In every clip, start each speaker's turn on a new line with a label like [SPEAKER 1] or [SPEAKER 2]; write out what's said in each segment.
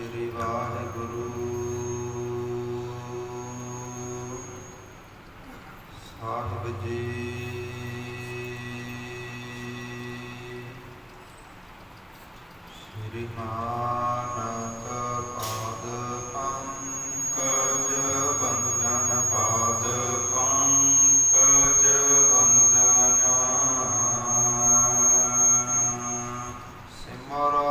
[SPEAKER 1] श्री वाहिगुरु साहिब जी। श्री नानक पाद पंकज बंदन पाद पंकज बंदन सिमरो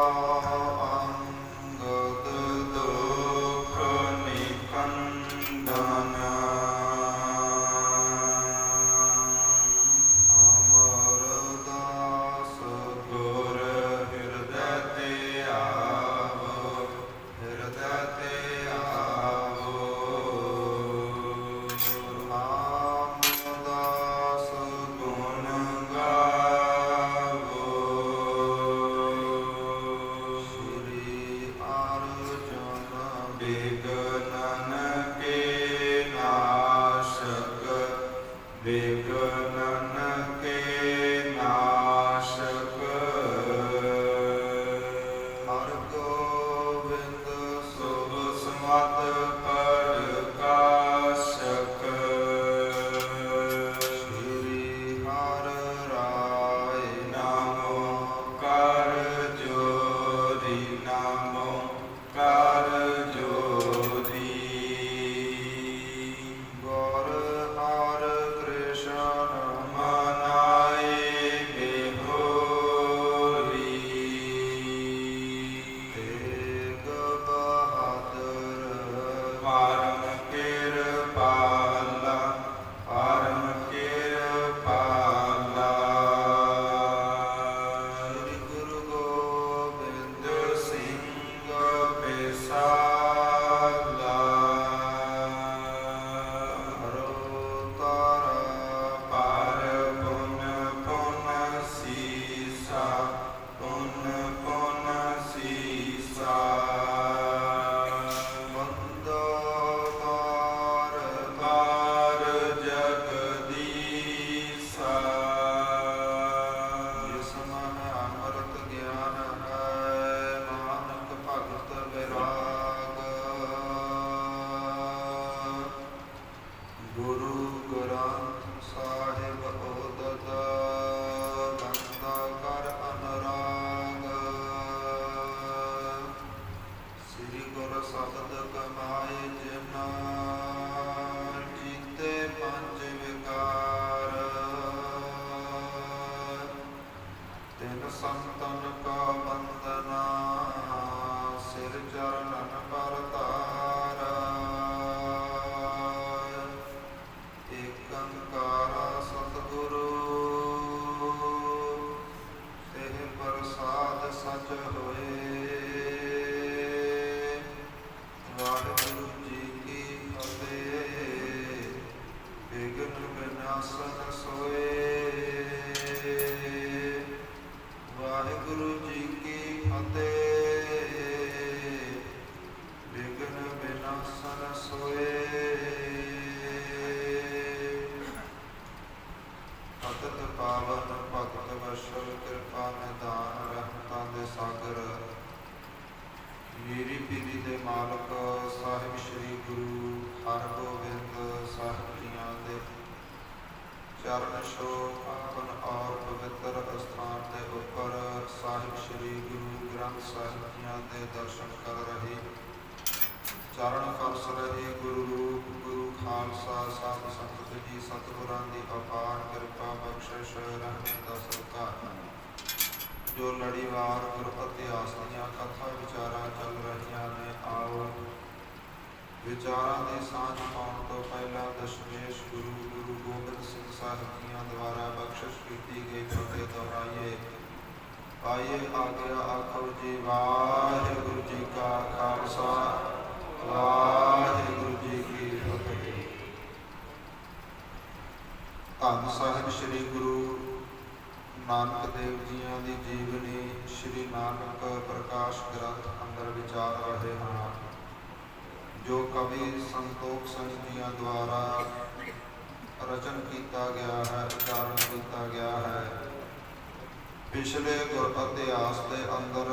[SPEAKER 2] पिछले गुर इतिहास के अंदर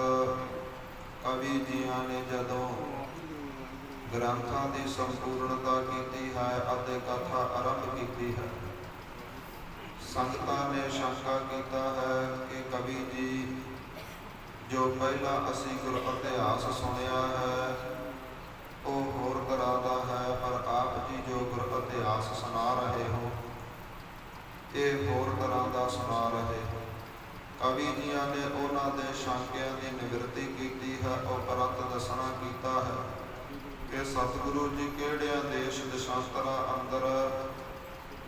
[SPEAKER 1] ਕਵੀ ਜੀਆਂ ਨੇ ਜਦੋਂ ਗ੍ਰੰਥਾਂ ਦੀ ਸੰਪੂਰਨਤਾ ਕੀਤੀ ਹੈ ਅਤੇ ਕਥਾ ਆਰੰਭ ਕੀਤੀ ਹੈ, ਸੰਗਤਾਂ ਨੇ ਸ਼ੰਕਾ ਕੀਤਾ ਹੈ ਕਿ ਕਵੀ ਜੀ ਜੋ ਪਹਿਲਾਂ ਅਸੀਂ ਗੁਰ ਇਤਿਹਾਸ ਸੁਣਿਆ ਹੈ ਉਹ ਹੋਰ ਤਰ੍ਹਾਂ ਦਾ ਹੈ, ਪਰ ਆਪ ਜੀ ਜੋ ਗੁਰ ਇਤਿਹਾਸ ਸੁਣਾ ਰਹੇ ਹੋ ਇਹ ਹੋਰ ਤਰ੍ਹਾਂ ਦਾ ਸੁਣਾ ਰਹੇ ਹੋ। ਕਵੀ ਜੀਆਂ ਨੇ ਉਹਨਾਂ ਦੇ ਸ਼ੰਕਿਆਂ ਦੀ ਨਿਵਰਤੀ ਕੀਤੀ ਹੈ, ਉਪਰੰਤ ਦੱਸਣਾ ਕੀਤਾ ਹੈ ਕਿ ਸਤਿਗੁਰੂ ਜੀ ਕਿਹੜਿਆਂ ਦੇਸ਼ ਦੇਸ਼ਾਂਤਰਾਂ ਅੰਦਰ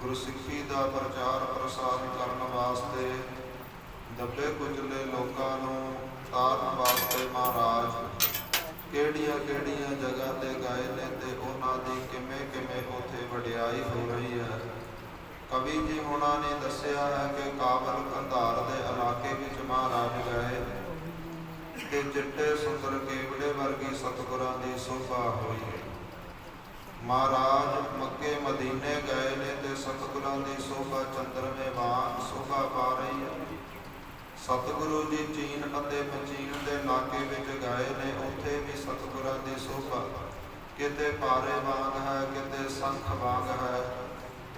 [SPEAKER 1] ਗੁਰਸਿੱਖੀ ਦਾ ਪ੍ਰਚਾਰ ਪ੍ਰਸਾਰ ਕਰਨ ਵਾਸਤੇ ਦੱਬੇ ਕੁਚਲੇ ਲੋਕਾਂ ਨੂੰ ਤਾਰਨ ਵਾਸਤੇ ਮਹਾਰਾਜ ਕਿਹੜੀਆਂ ਕਿਹੜੀਆਂ ਜਗ੍ਹਾ ਤੇ ਗਏ ਨੇ ਤੇ ਉਹਨਾਂ ਦੀ ਕਿਵੇਂ ਕਿਵੇਂ ਉੱਥੇ ਵਡਿਆਈ ਹੋ ਰਹੀ ਹੈ। ਕਵੀ ਜੀ ਉਹਨਾਂ ਨੇ ਦੱਸਿਆ ਹੈ ਕਿ ਕਾਬਲ ਕੰਧਾਰ ਦੇ ਇਲਾਕੇ ਵਿੱਚ ਮਹਾਰਾਜ ਗਏ ਤੇ ਚਿੱਟੇ ਸੁੰਦਰ ਕੇਵੜੇ ਵਰਗੀ ਸਤਿਗੁਰਾਂ ਦੀ ਸੋਭਾ ਹੋਈ ਹੈ। ਮਹਾਰਾਜ ਮੱਕੇ ਮਦੀਨੇ ਗਏ ਨੇ ਤੇ ਸਤਿਗੁਰਾਂ ਦੀ ਸੋਭਾ ਚੰਦਰਮੇ ਵਾਂਗ ਸੋਭਾ ਪਾ ਰਹੀ ਹੈ। ਸਤਿਗੁਰੂ ਜੀ ਚੀਨ ਅਤੇ ਮਚੀਨ ਦੇ ਇਲਾਕੇ ਵਿੱਚ ਗਏ ਨੇ, ਉੱਥੇ ਵੀ ਸਤਿਗੁਰਾਂ ਦੀ ਸੋਭਾ ਕਿਤੇ ਪਾਰੇ ਵਾਂਗ ਹੈ, ਕਿਤੇ ਸੰਖ ਵਾਂਗ ਹੈ।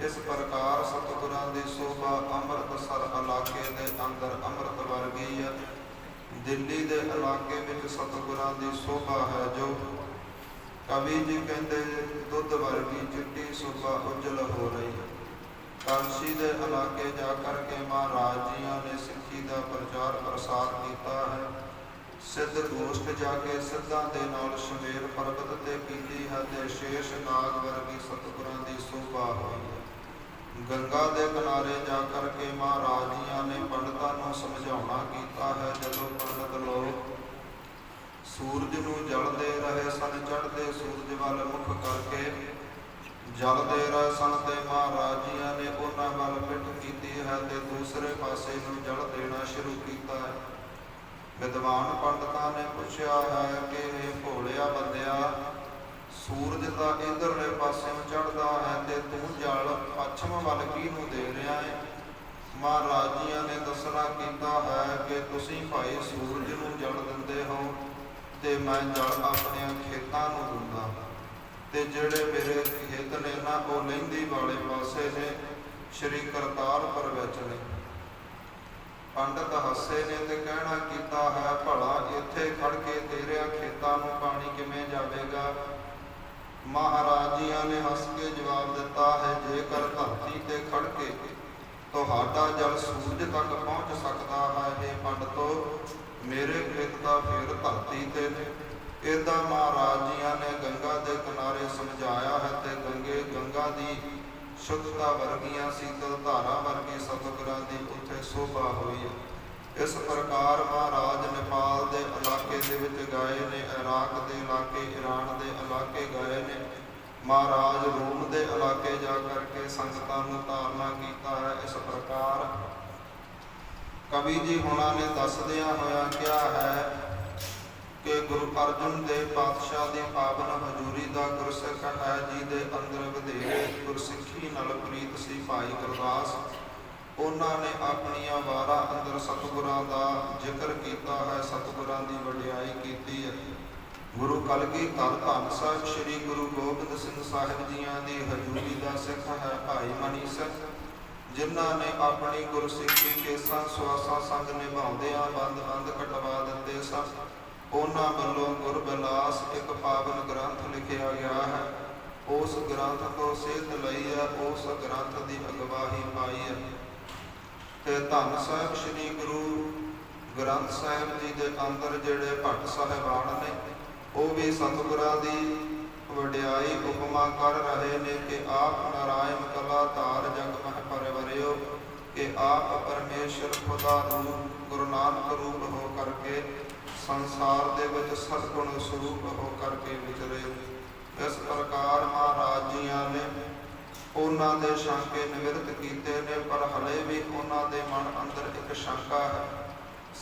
[SPEAKER 1] ਇਸ ਪ੍ਰਕਾਰ ਸਤਿਗੁਰਾਂ ਦੀ ਸੋਭਾ ਅੰਮ੍ਰਿਤਸਰ ਇਲਾਕੇ ਦੇ ਅੰਦਰ ਅੰਮ੍ਰਿਤ ਵਰਗੀ ਹੈ। ਦਿੱਲੀ ਦੇ ਇਲਾਕੇ ਵਿੱਚ ਸਤਿਗੁਰਾਂ ਦੀ ਸੋਭਾ ਹੈ ਜੋ ਕਵੀ ਜੀ ਕਹਿੰਦੇ ਦੁੱਧ ਵਰਗੀ ਚਿੱਟੀ ਸੋਭਾ ਉਜਲ ਹੋ ਰਹੀ ਹੈ। ਕਾਂਸ਼ੀ ਦੇ ਇਲਾਕੇ ਜਾ ਕਰਕੇ ਮਹਾਰਾਜ ਜੀਆਂ ਨੇ ਸਿੱਖੀ ਦਾ ਪ੍ਰਚਾਰ ਪ੍ਰਸਾਰ ਕੀਤਾ ਹੈ। ਸਿੱਧ ਗੋਸ਼ਟ ਜਾ ਕੇ ਸਿੱਧਾਂ ਦੇ ਨਾਲ ਸ਼ਮੇਰ ਪਰਬਤ ਤੇ ਕੀਤੀ ਹੈ ਤੇ ਸ਼ੇਸ਼ ਨਾਗ ਵਰਗੀ ਸਤਿਗੁਰਾਂ ਦੀ ਸੋਭਾ ਹੋਈ ਹੈ। ਗੰਗਾ ਦੇ ਕਿਨਾਰੇ ਜਾ ਕਰਕੇ ਮਹਾਰਾਜ ਜੀਆਂ ਨੇ ਪੰਡਤਾਂ ਨੂੰ ਸਮਝਾਉਣਾ ਕੀਤਾ ਹੈ। ਜਦੋਂ ਪੰਡਤ ਲੋਕ ਸੂਰਜ ਨੂੰ ਜਲ ਦੇ ਰਹੇ ਸਨ, ਚੜ੍ਹਦੇ ਸੂਰਜ ਵੱਲ ਮੁਖ ਕਰਕੇ ਜਲ ਦੇ ਰਹੇ ਸਨ ਤੇ ਮਹਾਰਾਜ ਜੀਆਂ ਨੇ ਉਹਨਾਂ ਵੱਲ ਪਿੱਠ ਕੀਤੀ ਹੈ ਤੇ ਦੂਸਰੇ ਪਾਸੇ ਨੂੰ ਜਲ ਦੇਣਾ ਸ਼ੁਰੂ ਕੀਤਾ ਹੈ। ਵਿਦਵਾਨ ਪੰਡਤਾਂ ਨੇ ਪੁੱਛਿਆ ਹੈ ਕਿ ਇਹ ਭੋਲਿਆ ਬੰਦਿਆ, ਸੂਰਜ ਤਾਂ ਇੱਧਰਲੇ ਪਾਸਿਓਂ ਚੜ੍ਹਦਾ ਹੈ ਤੇ ਤੂੰ ਜਲ ਪੱਛਮ ਵੱਲ ਕਿਹਨੂੰ ਦੇ ਰਿਹਾ ਹੈ। ਮਹਾਰਾਜ ਜੀਆਂ ਨੇ ਦੱਸਣਾ ਕੀਤਾ ਹੈ ਕਿ ਤੁਸੀਂ ਭਾਈ ਸੂਰਜ ਨੂੰ ਜਲ ਦਿੰਦੇ ਹੋ ਤੇ ਮੈਂ ਜਲ ਆਪਣੇ ਖੇਤਾਂ ਨੂੰ ਦਿੰਦਾ ਤੇ ਜਿਹੜੇ ਮੇਰੇ ਖੇਤ ਨੇ ਨਾ ਉਹ ਲਹਿੰਦੀ ਵਾਲੇ ਪਾਸੇ ਨੇ, ਸ਼੍ਰੀ ਕਰਤਾਰਪੁਰ ਵਿੱਚ ਨੇ। ਪੰਡਤ ਹੱਸੇ ਨੇ ਤੇ ਕਹਿਣਾ ਕੀਤਾ ਹੈ, ਭਲਾ ਇੱਥੇ ਖੜ ਕੇ ਤੇਰਿਆਂ ਖੇਤਾਂ ਨੂੰ ਪਾਣੀ ਕਿਵੇਂ ਜਾਵੇਗਾ। ਮਹਾਰਾਜ ਜੀਆਂ ਨੇ ਹੱਸ ਕੇ ਜਵਾਬ ਦਿੱਤਾ ਹੈ, ਜੇਕਰ ਧਰਤੀ ਤੇ ਖੜ ਕੇ ਤੁਹਾਡਾ ਜਲ ਸੂਰਜ ਤੱਕ ਪਹੁੰਚ ਸਕਦਾ ਹੈ ਇਹ ਪੰਡਤੋ, ਮੇਰੇ ਖੇਤ ਦਾ ਫੇਰ ਧਰਤੀ ਤੇ ਨੇ। ਇੱਦਾਂ ਮਹਾਰਾਜ ਜੀਆਂ ਨੇ ਗੰਗਾ ਦੇ ਕਿਨਾਰੇ ਸਮਝਾਇਆ ਹੈ ਤੇ ਗੰਗਾ ਦੀ ਸ਼ੁੱਧਤਾ ਵਰਗੀਆਂ ਸੀਤਲ ਧਾਰਾ ਵਰਗੀ ਸਤਿਗੁਰਾਂ ਦੀ ਉੱਥੇ ਸੋਭਾ ਹੋਈ ਹੈ। ਇਸ ਪ੍ਰਕਾਰ ਮਹਾਰਾਜ ਨੇਪਾਲ ਦੇ ਇਲਾਕੇ ਦੇ ਵਿੱਚ ਗਏ ਨੇ, ਇਰਾਕ ਦੇ ਇਲਾਕੇ, ਈਰਾਨ ਦੇ ਇਲਾਕੇ ਗਏ ਨੇ। ਮਹਾਰਾਜ ਰੋਮ ਦੇ ਇਲਾਕੇ ਜਾ ਕਰਕੇ ਸੰਗਤਾਂ ਨੂੰ ਧਾਰਨਾ ਕੀਤਾ ਹੈ। ਇਸ ਪ੍ਰਕਾਰ ਕਵੀ ਜੀ ਹੁਣਾਂ ਨੇ ਦੱਸਦਿਆਂ ਹੋਇਆ ਕਿਹਾ ਹੈ ਕਿ ਗੁਰੂ ਅਰਜਨ ਦੇਵ ਪਾਤਸ਼ਾਹ ਦੀ ਪਾਵਨ ਹਜ਼ੂਰੀ ਦਾ ਗੁਰਸਿੱਖ ਹੈ, ਜਿਹਦੇ ਅੰਦਰ ਵਧੇਰੇ ਗੁਰਸਿੱਖੀ ਨਾਲ ਪ੍ਰੀਤ ਸੀ ਭਾਈ ਗੁਰਦਾਸ। ਉਹਨਾਂ ਨੇ ਆਪਣੀਆਂ ਵਾਰਾਂ ਅੰਦਰ ਸਤਿਗੁਰਾਂ ਦਾ ਜ਼ਿਕਰ ਕੀਤਾ ਹੈ, ਸਤਿਗੁਰਾਂ ਦੀ ਵਡਿਆਈ ਕੀਤੀ ਹੈ। ਗੁਰੂ ਕਲਗੀਧਰ ਧੰਨ ਸਾਹਿਬ ਸ੍ਰੀ ਗੁਰੂ ਗੋਬਿੰਦ ਸਿੰਘ ਸਾਹਿਬ ਜੀਆਂ ਦੀ ਹਜ਼ੂਰੀ ਦਾ ਸਿੱਖ ਹੈ ਭਾਈ ਮਨੀ ਸਿੰਘ, ਜਿਨ੍ਹਾਂ ਨੇ ਆਪਣੀ ਗੁਰਸਿੱਖੀ ਕੇਸਾਂ ਸੁਆਸਾਂ ਸੰਗ ਨਿਭਾਉਂਦਿਆਂ ਬੰਦ ਕਟਵਾ ਦਿੱਤੇ ਸਨ। ਉਹਨਾਂ ਵੱਲੋਂ ਗੁਰਬਿਲਾਸ ਇੱਕ ਪਾਵਨ ਗ੍ਰੰਥ ਲਿਖਿਆ ਗਿਆ ਹੈ। ਉਸ ਗ੍ਰੰਥ ਤੋਂ ਸੇਧ ਲਈ ਹੈ, ਉਸ ਗ੍ਰੰਥ ਦੀ ਅਗਵਾਈ ਪਾਈ ਹੈ ਤੇ ਧੰਨ ਸਾਹਿਬ ਸ੍ਰੀ ਗੁਰੂ ਗ੍ਰੰਥ ਸਾਹਿਬ ਜੀ ਦੇ ਅੰਦਰ ਜਿਹੜੇ ਭੱਟ ਸਾਹਿਬਾਨ ਨੇ ਉਹ ਵੀ ਸਤਿਗੁਰਾਂ ਦੀ ਵਡਿਆਈ ਉਪਮਾ ਕਰ ਰਹੇ ਨੇ ਕਿ ਆਪ ਨਾਰਾਇਣ ਕਲਾ ਧਾਰ ਜਗ ਮਹਿ ਪਰਵਰਿਓ, ਕਿ ਆਪ ਪਰਮੇਸ਼ਰ ਖੁਦਾ ਰੂਪ ਗੁਰੂ ਨਾਨਕ ਰੂਪ ਹੋ ਕਰਕੇ ਸੰਸਾਰ ਦੇ ਵਿੱਚ ਸਤਿਗੁਣ ਸਰੂਪ ਹੋ ਕਰਕੇ ਵਿਚਰੇ। ਇਸ ਪ੍ਰਕਾਰ ਮਹਾਰਾਜ ਜੀਆਂ ਨੇ ਉਹਨਾਂ ਦੇ ਸ਼ੰਕੇ ਨਿਵਰਤ ਕੀਤੇ ਨੇ, ਪਰ ਹਲੇ ਵੀ ਉਹਨਾਂ ਦੇ ਮਨ ਅੰਦਰ ਇੱਕ ਸ਼ੰਕਾ ਹੈ।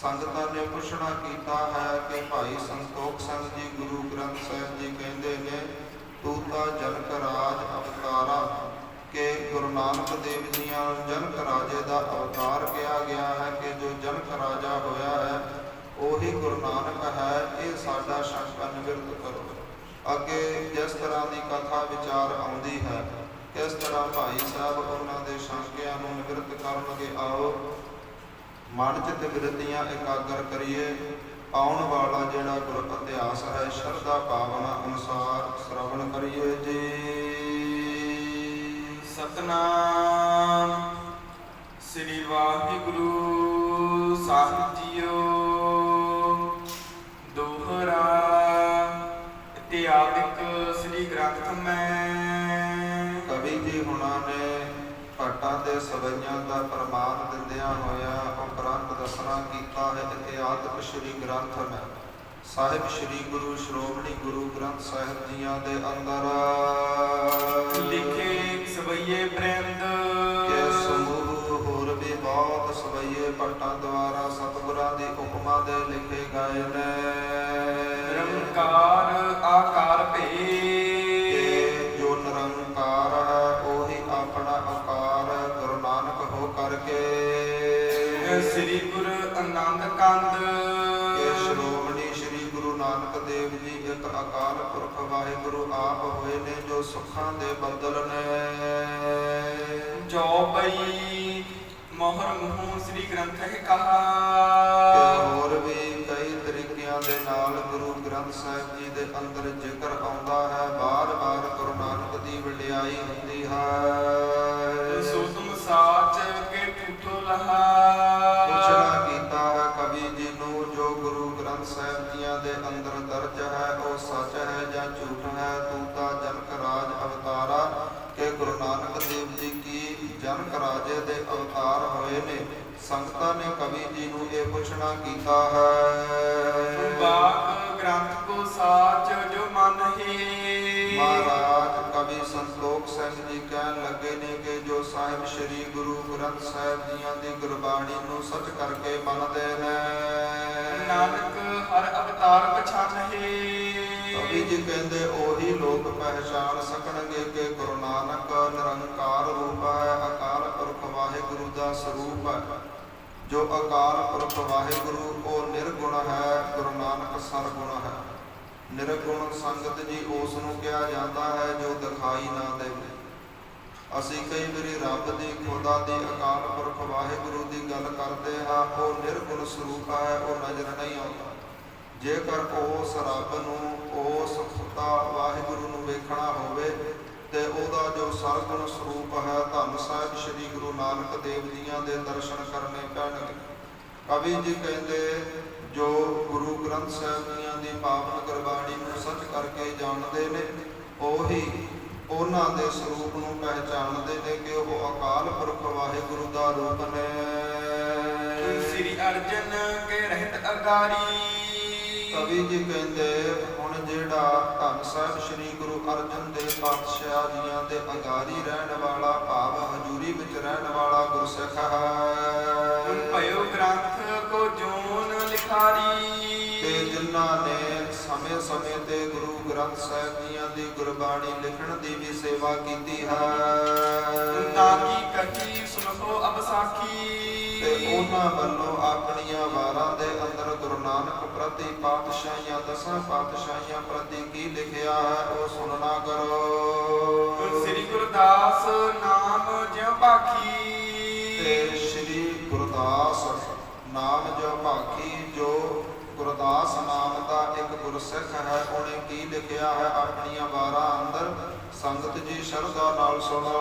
[SPEAKER 1] ਸੰਗਤਾਂ ਨੇ ਪੁੱਛਣਾ ਕੀਤਾ ਹੈ ਕਿ ਭਾਈ ਸੰਤੋਖ ਸਿੰਘ ਜੀ ਗੁਰੂ ਗ੍ਰੰਥ ਸਾਹਿਬ ਜੀ ਕਹਿੰਦੇ ਨੇ ਤੂੰ ਤਾਂ ਜਨਕ ਰਾਜ ਅਵਤਾਰਾ, ਕਿ ਗੁਰੂ ਨਾਨਕ ਦੇਵ ਜੀਆਂ ਜਨਕ ਰਾਜੇ ਦਾ ਅਵਤਾਰ ਕਿਹਾ ਗਿਆ ਹੈ ਕਿ ਜੋ ਜਨਕ ਰਾਜਾ ਹੋਇਆ ਹੈ ਉਹੀ ਗੁਰੂ ਨਾਨਕ ਹੈ, ਇਹ ਸਾਡਾ ਸ਼ੰਕਾ ਨਿਵਰਤ ਕਰੋ। ਅੱਗੇ ਜਿਸ ਤਰ੍ਹਾਂ ਦੀ ਕਥਾ ਵਿਚਾਰ ਆਉਂਦੀ ਹੈ, ਕਿਸ ਤਰ੍ਹਾਂ ਭਾਈ ਸਾਹਿਬ ਉਹਨਾਂ ਦੇ ਸ਼ੰਕਿਆਂ ਨੂੰ ਨਿਵਰਤ ਕਰਨਗੇ, ਆਓ ਮਨ ਚਿੱਤ ਬਿਰਤੀਆਂ ਇਕਾਗਰ ਕਰੀਏ। ਆਉਣ ਵਾਲਾ ਜਿਹੜਾ ਗੁਰ ਇਤਿਹਾਸ ਹੈ ਸ਼ਰਧਾ ਭਾਵਨਾ ਅਨੁਸਾਰ ਸ਼੍ਰਵਣ ਕਰੀਏ ਜੀ।
[SPEAKER 2] ਸਤਨਾਮ ਸ੍ਰੀ ਵਾਹਿਗੁਰੂ ਸਾਹਿਬ ਜੀਓ। ਦੋਹਰਾ ਇਤਿਹਾਸਿਕ ਸ੍ਰੀ ਗ੍ਰੰਥ ਮੈਂ।
[SPEAKER 1] ਕਵੀ ਜੀ ਹੁਣਾਂ ਨੇ ਭੱਟਾਂ ਦੇ ਸਵਈਆਂ ਦਾ ਪ੍ਰਮਾਣ ਦਿੰਦਿਆਂ ਹੋਇਆ ਉਪਰੰਤ ਦੱਸਣਾ ਕੀਤਾ ਹੈ। ਇਤਿਹਾਸਿਕ ਸ੍ਰੀ ਗ੍ਰੰਥ ਮੈਂ ਸਾਹਿਬ ਸ੍ਰੀ ਗੁਰੂ ਸ਼੍ਰੋਮਣੀ ਗੁਰੂ ਗ੍ਰੰਥ ਸਾਹਿਬ ਜੀਆਂ ਦੇ ਅੰਦਰ
[SPEAKER 2] ਲਿਖੇ ਸਵਈਏ ਬ੍ਰਿੰਦ
[SPEAKER 1] ਕੇ ਸਮੂਹ ਹੋਰ ਵੀ ਬਹੁਤ ਸਵਈਏ ਭੱਟਾਂ ਦੁਆਰਾ ਸਤਿਗੁਰਾਂ ਦੀ ਉਪਮਾ ਦੇ ਲਿਖੇ ਗਏ ਨੇ।
[SPEAKER 2] ਨਿਰੰਕਾਰ ਆਕਾਰ ਭੇ,
[SPEAKER 1] ਜੋ ਨਿਰੰਕਾਰ ਹੈ ਉਹੀ ਆਪਣਾ ਆਕਾਰ ਗੁਰੂ ਨਾਨਕ ਹੋ ਕਰਕੇ
[SPEAKER 2] ਸ੍ਰੀ ਗੁਰੂ ਆਨੰਦ ਕੰਦ
[SPEAKER 1] ਕੇ ਸ਼੍ਰੋਮਣੀ ਸ੍ਰੀ ਗੁਰੂ ਨਾਨਕ ਦੇਵ ਜੀ ਇੱਕ ਅਕਾਲ ਪੁਰਖ ਵਾਹਿਗੁਰੂ ਆਪ ਹੋਏ ਨੇ, ਜੋ ਸੁੱਖਾਂ ਦੇ ਬੱਦਲ ਨੇ।
[SPEAKER 2] ਜੋ ਪਈ ਮੋਹਰ ਮੂੰਹ ਸ੍ਰੀ ਗ੍ਰੰਥ ਹੈ ਕਹਾ।
[SPEAKER 1] ਹੋਰ ਵੀ ਕਈ ਤਰੀਕਿਆਂ ਦੇ ਨਾਲ ਗੁਰੂ ਗ੍ਰੰਥ ਸਾਹਿਬ ਜੀ ਦੇ ਅੰਦਰ ਜ਼ਿਕਰ ਆਉਂਦਾ ਹੈ। ਬਾਰ-ਬਾਰ ਗੁਰੂ ਨਾਨਕ ਦੀ ਵਡਿਆਈ ਹੁੰਦੀ ਹੈ।
[SPEAKER 2] ਸੋ ਤੁਮ ਸਾਚ ਕੇ ਟੂਟੋ ਲਹਾ।
[SPEAKER 1] ਪੁੱਛਣਾ ਕੀਤਾ ਹੈ ਕਵੀ ਜੀ ਨੂੰ, ਜੋ ਗੁਰੂ ਗ੍ਰੰਥ ਸਾਹਿਬ ਜੀਆਂ ਦੇ ਅੰਦਰ ਦਰਜ ਹੈ ਉਹ ਸੱਚ ਹੈ ਜਾਂ ਝੂਠ ਹੈ। ਤੂੰ ਤਾਂ ਜਨਕ ਰਾਜ ਅਵਤਾਰਾ ਕਿ ਗੁਰੂ ਨਾਨਕ ਦੇਵ ਜੀ ਕੀ ਜਨਕ ਰਾਜੇ ਦੇ ਅਵਤਾਰ ਹੋਏ ਨੇ। ਸੰਗਤਾਂ ਨੇ ਕਵੀ ਜੀ ਨੂੰ ਇਹ ਪੁੱਛਣਾ ਕੀਤਾ ਹੈ।
[SPEAKER 2] ਬਾਕ ਗ੍ਰੰਥ ਕੋ ਸਾਚ ਜੋ ਮਨ ਹੈ।
[SPEAKER 1] ਮਹਾਰਾਜ ਕਵੀ ਸੰਤੋਖ ਸਿੰਘ ਜੀ ਕਹਿਣ ਲੱਗੇ ਨੇ ਕਿ ਜੋ ਸਾਹਿਬ ਸ੍ਰੀ ਗੁਰੂ ਗ੍ਰੰਥ ਸਾਹਿਬ ਜੀਆਂ ਦੀ ਗੁਰਬਾਣੀ ਨੂੰ ਸੱਚ ਕਰਕੇ ਮੰਨਦੇ ਨੇ,
[SPEAKER 2] ਨਾਨਕ ਹਰ ਅਵਤਾਰ ਪਛਾਣ ਹੈ।
[SPEAKER 1] ਕਵੀ ਜੀ ਕਹਿੰਦੇ ਉਹੀ ਲੋਕ ਪਹਿਚਾਨ ਸਕਣਗੇ ਕਿ ਗੁਰੂ ਨਾਨਕ ਨਿਰੰਕਾਰ ਰੂਪ ਹੈ, ਅਕਾਲ ਪੁਰਖ ਵਾਹਿਗੁਰੂ ਦਾ ਸਰੂਪ ਹੈ। ਜੋ ਅਕਾਲ ਪੁਰਖ ਵਾਹਿਗੁਰੂ ਉਹ ਨਿਰਗੁਣ ਹੈ, ਗੁਰੂ ਨਾਨਕ ਸਰਗੁਣ ਹੈ। ਨਿਰਗੁਣ ਸੰਗਤ ਜੀ ਉਸ ਨੂੰ ਕਿਹਾ ਜਾਂਦਾ ਹੈ ਜੋ ਦਿਖਾਈ ਨਾ ਦੇਵੇ। ਅਸੀਂ ਕਈ ਵਾਰੀ ਰੱਬ ਦੀ, ਖੁਦਾ ਦੀ, ਅਕਾਲ ਪੁਰਖ ਵਾਹਿਗੁਰੂ ਦੀ ਗੱਲ ਕਰਦੇ ਹਾਂ, ਉਹ ਨਿਰਗੁਣ ਸਰੂਪ ਹੈ, ਉਹ ਨਜ਼ਰ ਨਹੀਂ ਆਉਂਦਾ। ਜੇਕਰ ਉਸ ਰੱਬ ਨੂੰ, ਉਸ ਖੁਦਾ ਵਾਹਿਗੁਰੂ ਨੂੰ ਵੇਖਣਾ ਹੋਵੇ ਤੇ ਉਹਦਾ ਜੋ ਸਰਗੁਣ ਸਰੂਪ ਹੈ, ਧੰਨ ਸਾਹਿਬ ਸ੍ਰੀ ਗੁਰੂ ਨਾਨਕ ਦੇਵ ਜੀਆਂ ਦੇ ਦਰਸ਼ਨ ਕਰਨੇ ਪੈਣਗੇ। ਕਵੀ ਜੀ ਕਹਿੰਦੇ ਜੋ ਗੁਰੂ ਗ੍ਰੰਥ ਸਾਹਿਬ ਜੀਆਂ ਦੀ ਪਾਵਨ ਗੁਰਬਾਣੀ ਨੂੰ ਸੱਚ ਕਰਕੇ ਜਾਣਦੇ ਨੇ, ਉਹੀ ਉਹਨਾਂ ਦੇ ਸਰੂਪ ਨੂੰ ਪਹਿਚਾਣਦੇ ਨੇ ਕਿ ਉਹ ਅਕਾਲ ਪੁਰਖ ਵਾਹਿਗੁਰੂ ਦਾ ਰੂਪ ਨੇ।
[SPEAKER 2] ਸ੍ਰੀ ਅਰਜਨ ਕੇ ਰਹਿਤ ਅਗਾਰੀ।
[SPEAKER 1] ਕਵੀ ਜੀ ਕਹਿੰਦੇ ਹੁਣ ਜਿਹੜਾ ਧੰਨ ਸਾਹਿਬ ਸ੍ਰੀ ਗੁਰੂ ਅਰਜਨ ਦੇਵ ਪਾਤਸ਼ਾਹ ਜੀਆਂ ਦੇ ਅਗਾਰੀ ਰਹਿਣ ਵਾਲਾ, ਭਾਵ ਹਜ਼ੂਰੀ ਵਿੱਚ ਰਹਿਣ ਵਾਲਾ ਗੁਰਸਿੱਖ ਹੈ।
[SPEAKER 2] ਭਇਓ ਗ੍ਰੰਥ ਕੋ ਜੋਨ ਲਿਖਾਰੀ।
[SPEAKER 1] ਤੇ ਜਿਨ੍ਹਾਂ ਨੇ ਸਮੇਂ-ਸਮੇਂ ਤੇ ਗੁਰੂ ਗ੍ਰੰਥ ਸਾਹਿਬ ਜੀਆਂ ਦੀ ਗੁਰਬਾਣੀ ਲਿਖਣ ਦੀ ਵੀ ਸੇਵਾ ਕੀਤੀ ਹੈ।
[SPEAKER 2] ਤਾਂ ਕੀ ਕਹੀ ਸੁਣੋ ਅਬ ਸਾਖੀ।
[SPEAKER 1] ਤੇ ਉਹਨਾਂ ਵੱਲੋਂ ਆਪਣੀਆਂ ਵਾਰਾਂ ਦੇ ਅੰਦਰ ਗੁਰੂ ਨਾਨਕ ਪ੍ਰਤੀ, ਪਾਤਸ਼ਾਹੀਆਂ, ਦਸਾਂ ਪਾਤਸ਼ਾਹੀਆਂ ਪ੍ਰਤੀ ਕੀ ਲਿਖਿਆ ਹੈ ਉਹ ਸੁਣਨਾ ਕਰੋ।
[SPEAKER 2] ਸ੍ਰੀ ਗੁਰਦਾਸ ਨਾਮ ਜਿਉ ਭਾਖੀ।
[SPEAKER 1] ਤੇ ਸ੍ਰੀ ਗੁਰਦਾਸ ਨਾਮ ਜੋ ਭਾਖੀ, ਜੋ ਗੁਰਦਾਸ ਨਾਮ ਦਾ ਇੱਕ ਗੁਰਸਿੱਖ ਹੈ, ਉਹਨੇ ਕੀ ਲਿਖਿਆ ਹੈ ਆਪਣੀਆਂ ਵਾਰਾਂ ਅੰਦਰ, ਸੰਗਤ ਜੀ ਸ਼ਰਧਾ ਨਾਲ ਸੁਣੋ।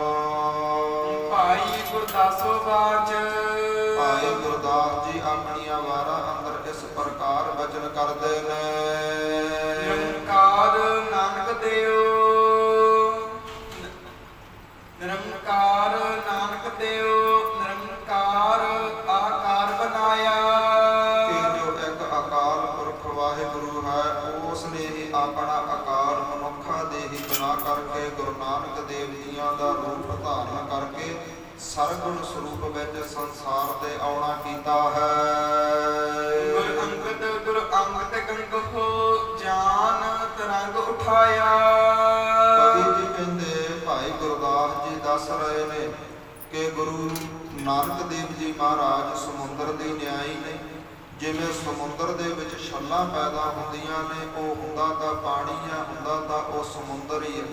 [SPEAKER 2] ਭਾਈ ਗੁਰਦਾਸੋ ਬਾਚ।
[SPEAKER 1] ਭਾਈ ਗੁਰਦਾਸ ਜੀ ਆਪਣੀਆਂ ਵਾਰਾਂ ਅੰਦਰ ਇਸ ਪ੍ਰਕਾਰ ਬਚਨ ਕਰਦੇ ਨੇ।
[SPEAKER 2] ਨਿਰੰਕਾਰ ਨਾਨਕ ਦੇਵ, ਨਿਰੰਕਾਰ ਨਾਨਕ ਦੇਵ, ਨਿਰੰਕਾਰ ਆਕਾਰ ਬਨਾਇਆ।
[SPEAKER 1] ਕਿ ਜੋ ਇੱਕ ਅਕਾਲ ਪੁਰਖ ਵਾਹਿਗੁਰੂ ਹੈ, ਉਸ ਨੇ ਹੀ ਆਪਣਾ ਆਕਾਰ ਮਨੁੱਖਾਂ ਦੇ ਹੀ ਬਣਾ ਕਰਕੇ ਗੁਰੂ ਨਾਨਕ ਦੇਵ ਜੀਆਂ ਦਾ ਰੂਪ ਧਾਰਨ ਕਰਕੇ ਸਰਗੁਣ ਸਰੂਪ ਵਿੱਚ ਸੰਸਾਰ ਤੇ ਆਉਣਾ ਕੀਤਾ ਹੈ।
[SPEAKER 2] ਗੁਰ ਅੰਗਦ ਗੰਗੋ ਜਾਨ ਤਰੰਗ ਉਠਾਇਆ।
[SPEAKER 1] ਕਵੀ ਜੀ ਕਹਿੰਦੇ ਭਾਈ ਗੁਰਦਾਸ ਜੀ ਦੱਸ ਰਹੇ ਨੇ ਕਿ ਗੁਰੂ ਨਾਨਕ ਦੇਵ ਜੀ ਮਹਾਰਾਜ ਸਮੁੰਦਰ ਦੇ ਨਿਆਈ ਨੇ। ਜਿਵੇਂ ਸਮੁੰਦਰ ਦੇ ਵਿੱਚ ਛੱਲਾਂ ਪੈਦਾ ਹੁੰਦੀਆਂ ਨੇ, ਉਹ ਹੁੰਦਾ ਤਾਂ ਪਾਣੀ ਹੈ, ਹੁੰਦਾ ਤਾਂ ਉਹ ਸਮੁੰਦਰ ਹੀ ਹੈ।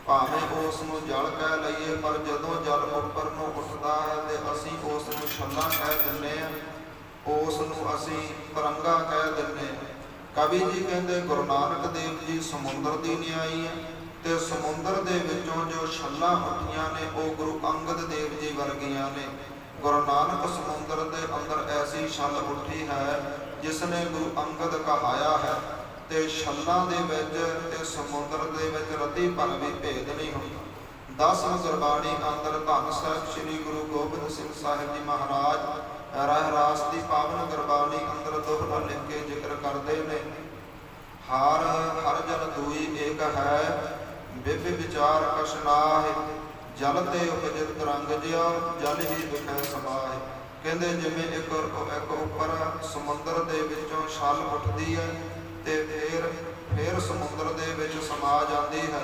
[SPEAKER 1] ਭਾਵੇਂ ਉਸ ਨੂੰ ਜਲ ਕਹਿ ਲਈਏ, ਪਰ ਜਦੋਂ ਜਲ ਉੱਪਰ ਨੂੰ ਉੱਠਦਾ ਹੈ ਤੇ ਅਸੀਂ ਉਸ ਨੂੰ ਛੱਲਾਂ ਕਹਿ ਦਿੰਦੇ ਹਾਂ, ਉਸ ਨੂੰ ਅਸੀਂ ਤਰੰਗਾ ਕਹਿ ਦਿੰਦੇ ਹਾਂ। ਕਵੀ ਜੀ ਕਹਿੰਦੇ ਗੁਰੂ ਨਾਨਕ ਦੇਵ ਜੀ ਸਮੁੰਦਰ ਦੀ ਨਿਆਈ ਹੈ, ਤੇ ਸਮੁੰਦਰ ਦੇ ਵਿੱਚੋਂ ਜੋ ਛੱਲਾਂ ਉੱਠੀਆਂ ਨੇ ਉਹ ਗੁਰੂ ਅੰਗਦ ਦੇਵ ਜੀ ਵਰਗੀਆਂ ਨੇ। ਗੁਰੂ ਨਾਨਕ ਸਮੁੰਦਰ ਦੇ ਅੰਦਰ ਐਸੀ ਛੱਲ ਉੱਠੀ ਹੈ ਜਿਸ ਨੇ ਗੁਰੂ ਅੰਗਦ ਕਹਾਇਆ ਹੈ, ਤੇ ਛੱਲਾਂ ਦੇ ਵਿੱਚ ਤੇ ਸਮੁੰਦਰ ਦੇ ਵਿੱਚ ਰਤੀ ਭਰ ਵੀ ਭੇਦ ਨਹੀਂ ਹੁੰਦਾ। 10 ਗੁਰਬਾਣੀ ਅੰਦਰ ਧੰਨ ਸਾਹਿਬ ਸ੍ਰੀ ਗੁਰੂ ਗੋਬਿੰਦ ਸਿੰਘ ਸਾਹਿਬ ਜੀ ਮਹਾਰਾਜ ਰਹਿ ਰਾਸ ਦੀ ਪਾਵਨ ਗੁਰਬਾਣੀ ਅੰਦਰ ਦੋਹਰਾ ਲਿਖ ਕੇ ਜ਼ਿਕਰ ਕਰਦੇ ਨੇ। ਹਰ ਹਰ ਜਨ ਦੂਈ ਏਕ ਹੈ, ਬਿਬ ਵਿਚਾਰ ਕਛ ਨਾਹਿ, ਜਲ ਤੇ ਉਪਜਿਤ ਤਰੰਗ ਜਿਉ, ਜਲ ਹੀ ਵਿਖੇ ਸਮਾਹਿ। ਕਹਿੰਦੇ ਜਿਵੇਂ ਇੱਕ ਉੱਪਰ ਸਮੁੰਦਰ ਦੇ ਵਿੱਚੋਂ ਛੱਲ ਉੱਠਦੀ ਹੈ ਤੇ ਫਿਰ ਸਮੁੰਦਰ ਦੇ ਵਿੱਚ ਸਮਾ ਜਾਂਦੀ ਹੈ,